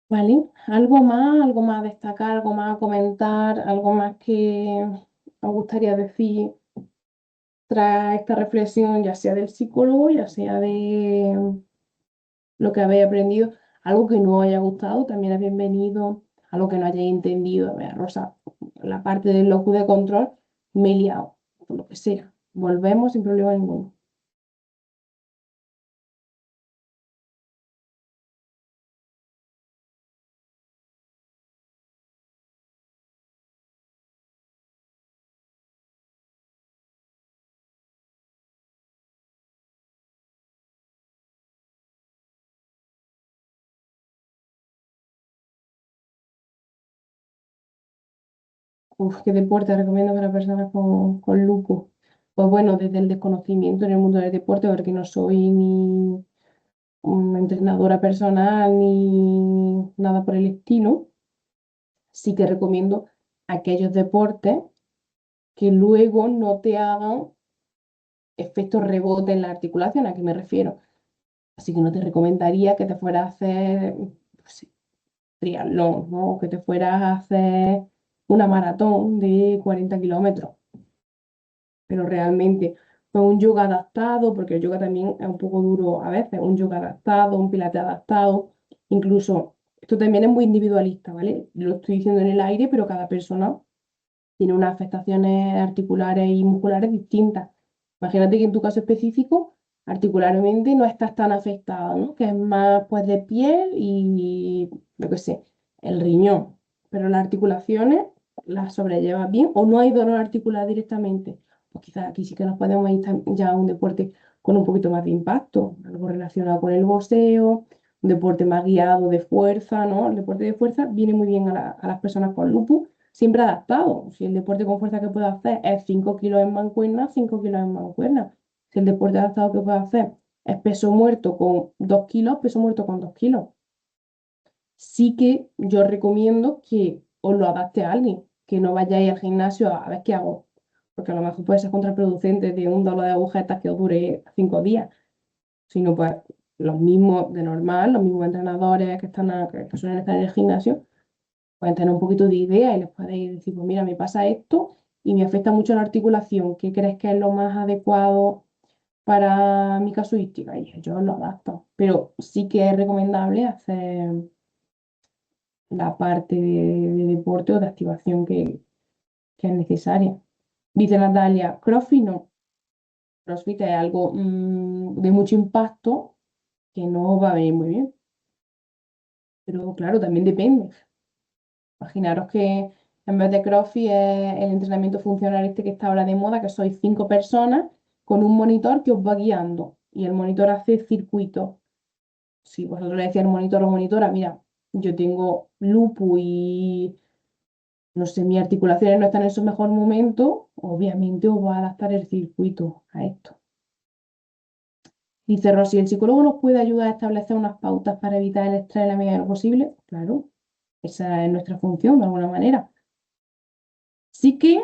¿Vale? Algo más a destacar, algo más a comentar, algo más que os gustaría decir tras esta reflexión, ya sea del psicólogo, ya sea de lo que habéis aprendido, algo que no os haya gustado, también es bienvenido, algo que no hayáis entendido. A ver, Rosa, la parte del locus de control me he liado, por lo que sea. Volvemos sin problema ninguno. Uf, ¿qué deporte recomiendo para personas con lupus? Pues bueno, desde el desconocimiento en el mundo del deporte, porque no soy ni una entrenadora personal ni nada por el estilo, sí que recomiendo aquellos deportes que luego no te hagan efectos rebote en la articulación. ¿A qué me refiero? Así que no te recomendaría que te fueras a hacer, pues, triatlón, ¿no? O que te fueras a hacer una maratón de 40 kilómetros. Pero realmente pues un yoga adaptado, porque el yoga también es un poco duro a veces, un yoga adaptado, un pilates adaptado, incluso esto también es muy individualista, ¿vale? Lo estoy diciendo en el aire, pero cada persona tiene unas afectaciones articulares y musculares distintas. Imagínate que en tu caso específico, articularmente no estás tan afectada, ¿no? Que es más pues de piel y, lo que sé, el riñón. Pero las articulaciones las sobrellevas bien o no hay dolor articular directamente. Pues quizás aquí sí que nos podemos ir ya a un deporte con un poquito más de impacto, algo relacionado con el boxeo, un deporte más guiado de fuerza, ¿no? El deporte de fuerza viene muy bien a las personas con lupus siempre adaptado. Si el deporte con fuerza que puedo hacer es 5 kilos en mancuerna, 5 kilos en mancuerna. Si el deporte adaptado que puedo hacer es peso muerto con 2 kilos, peso muerto con 2 kilos. Sí que yo recomiendo que os lo adapte a alguien, que no vayáis al gimnasio a ver qué hago, porque a lo mejor puede ser contraproducente de un dolor de agujetas que os dure 5 días, sino pues los mismos de normal, los mismos entrenadores que suelen estar en el gimnasio, pueden tener un poquito de idea y les podéis decir, pues mira, me pasa esto y me afecta mucho la articulación, ¿qué crees que es lo más adecuado para mi casuística? Y yo lo adapto, pero sí que es recomendable hacer la parte de deporte o de activación que es necesaria. Dice Natalia, CrossFit no. CrossFit es algo de mucho impacto que no va a venir muy bien. Pero claro, también depende. Imaginaros que en vez de CrossFit es el entrenamiento funcional este que está ahora de moda, que sois 5 personas con un monitor que os va guiando y el monitor hace circuitos. Si vosotros le decís al monitor o monitora, mira, yo tengo lupus y no sé, mis articulaciones no están en su mejor momento, obviamente os va a adaptar el circuito a esto. Dice Rosy, ¿el psicólogo nos puede ayudar a establecer unas pautas para evitar el estrés en la medida de lo posible? Claro, esa es nuestra función de alguna manera. Sí que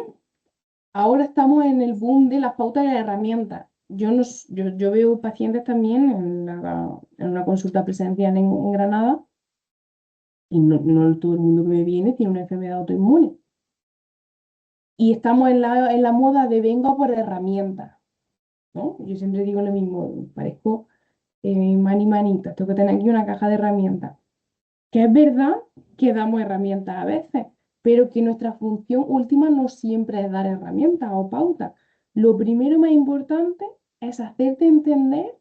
ahora estamos en el boom de las pautas y las herramientas. Yo veo pacientes también en una consulta presencial en Granada y no todo el mundo que me viene tiene una enfermedad autoinmune. Y estamos en la moda de vengo por herramientas, ¿no? Yo siempre digo lo mismo, parezco manita, tengo que tener aquí una caja de herramientas. Que es verdad que damos herramientas a veces, pero que nuestra función última no siempre es dar herramientas o pautas. Lo primero y más importante es hacerte entender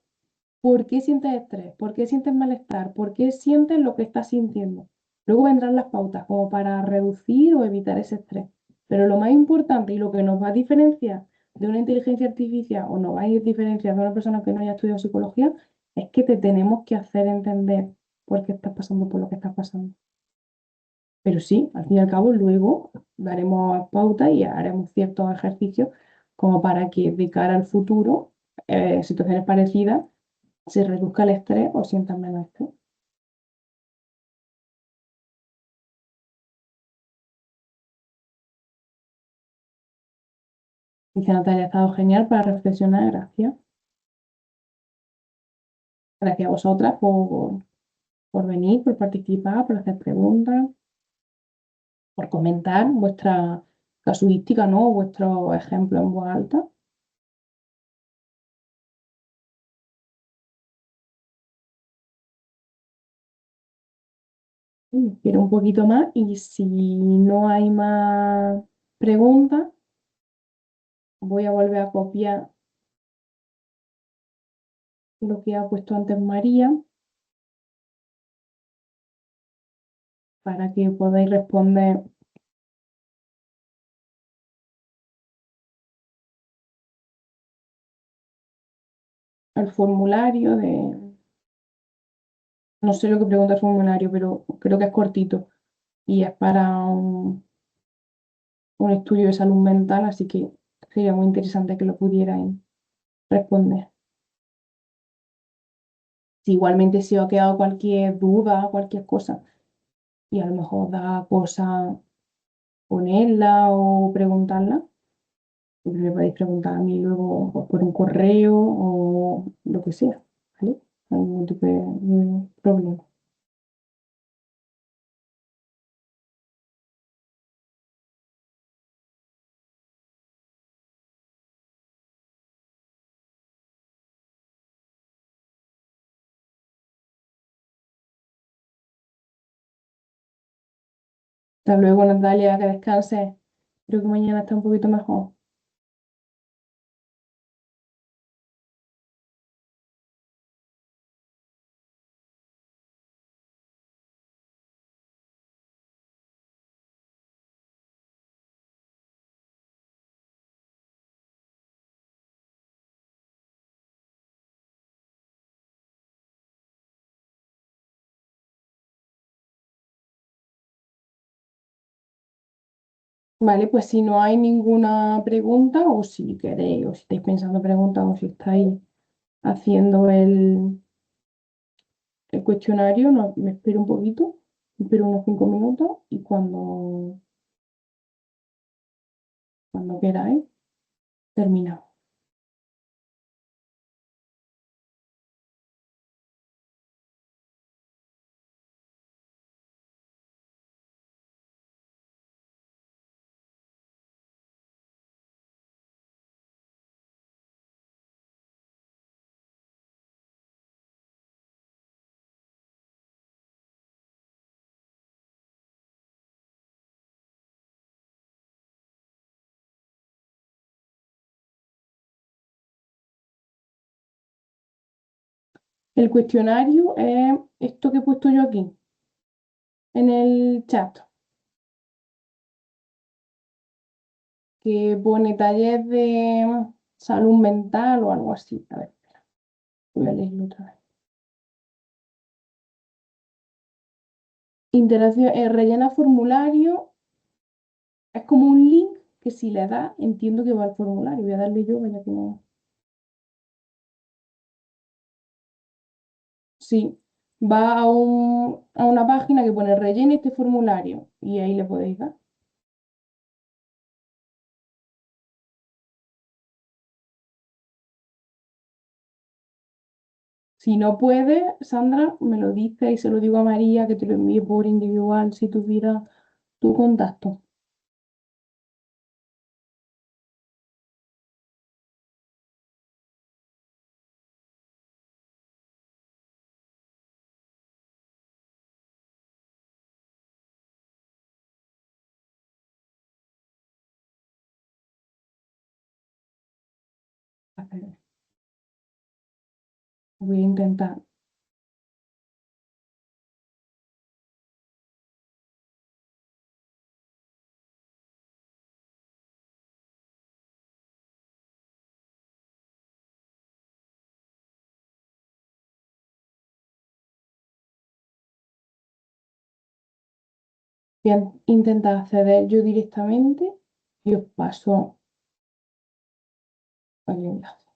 por qué sientes estrés, por qué sientes malestar, por qué sientes lo que estás sintiendo. Luego vendrán las pautas como para reducir o evitar ese estrés. Pero lo más importante y lo que nos va a diferenciar de una inteligencia artificial o nos va a diferenciar de una persona que no haya estudiado psicología es que te tenemos que hacer entender por qué estás pasando por lo que estás pasando. Pero sí, al fin y al cabo, luego daremos pautas y haremos ciertos ejercicios como para que de cara al futuro, situaciones parecidas, se reduzca el estrés o sientan menos estrés. Dice Natalia, ha estado genial para reflexionar, gracias. Gracias a vosotras por venir, por participar, por hacer preguntas, por comentar vuestra casuística, ¿no? Vuestro ejemplo en voz alta. Quiero un poquito más y si no hay más preguntas, voy a volver a copiar lo que ha puesto antes María para que podáis responder el formulario de... No sé lo que pregunta el formulario, pero creo que es cortito y es para un estudio de salud mental, así que sería muy interesante que lo pudierais responder. Si igualmente si os ha quedado cualquier duda, cualquier cosa, y a lo mejor da cosa ponerla o preguntarla, pues me podéis preguntar a mí luego pues, por un correo o lo que sea, ¿vale? No hay ningún tipo de problema. Hasta luego, Natalia, que descanses. Creo que mañana está un poquito mejor. Vale, pues si no hay ninguna pregunta o si queréis o si estáis pensando preguntas o si estáis haciendo el cuestionario, me espero un poquito, me espero unos 5 minutos y cuando queráis, terminamos. El cuestionario es esto que he puesto yo aquí, en el chat, que pone taller de salud mental o algo así. A ver, espera, voy a leerlo otra vez. Interacción, rellena formulario, es como un link que si le das, entiendo que va al formulario. Voy a darle yo, vaya que no. Sí, va a una página que pone rellene este formulario y ahí le podéis dar. Si no puede, Sandra, me lo dice y se lo digo a María que te lo envíe por individual si tuviera tu contacto. A ver, voy a intentar. Voy a intentar acceder yo directamente y os paso el enlace.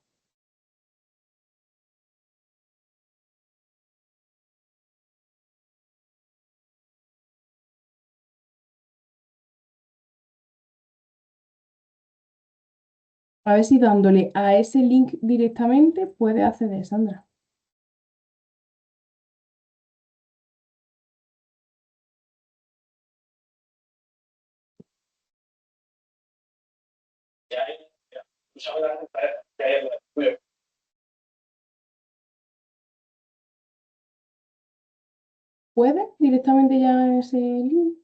A ver si dándole a ese link directamente puede acceder, Sandra. ¿Puede directamente ya en ese link?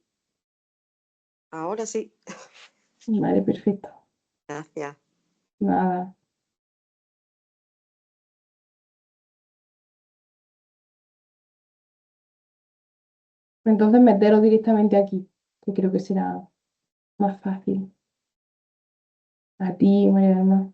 Ahora sí. Vale, perfecto. Gracias. Nada. Entonces meteros directamente aquí, que creo que será más fácil. A ti, María del Mar.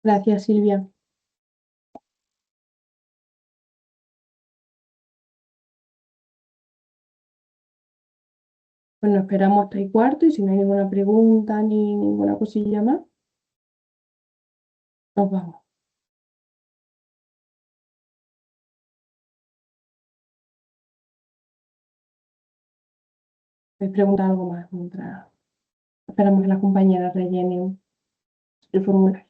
Gracias, Silvia. Pues nos esperamos hasta el cuarto y si no hay ninguna pregunta ni ninguna cosilla más, nos vamos. ¿Podéis preguntar algo más mientras esperamos que las compañeras rellenen el formulario?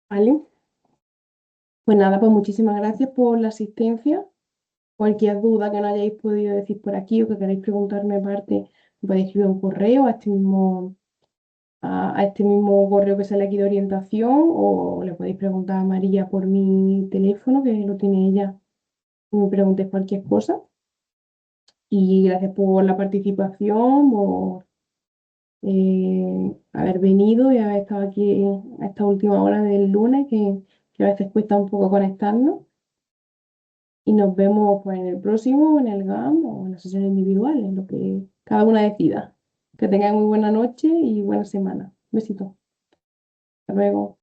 ¿Vale? Pues nada, pues muchísimas gracias por la asistencia. Cualquier duda que no hayáis podido decir por aquí o que queráis preguntarme aparte, me podéis escribir un correo a este mismo correo que sale aquí de orientación o le podéis preguntar a María por mi teléfono, que lo tiene ella, y me preguntéis cualquier cosa. Y gracias por la participación, por haber venido y haber estado aquí a esta última hora del lunes, que a veces cuesta un poco conectarnos. Y nos vemos pues, en el próximo, en el GAM o en la sesión individual, en lo que cada una decida. Que tengáis muy buena noche y buena semana. Besito. Hasta luego.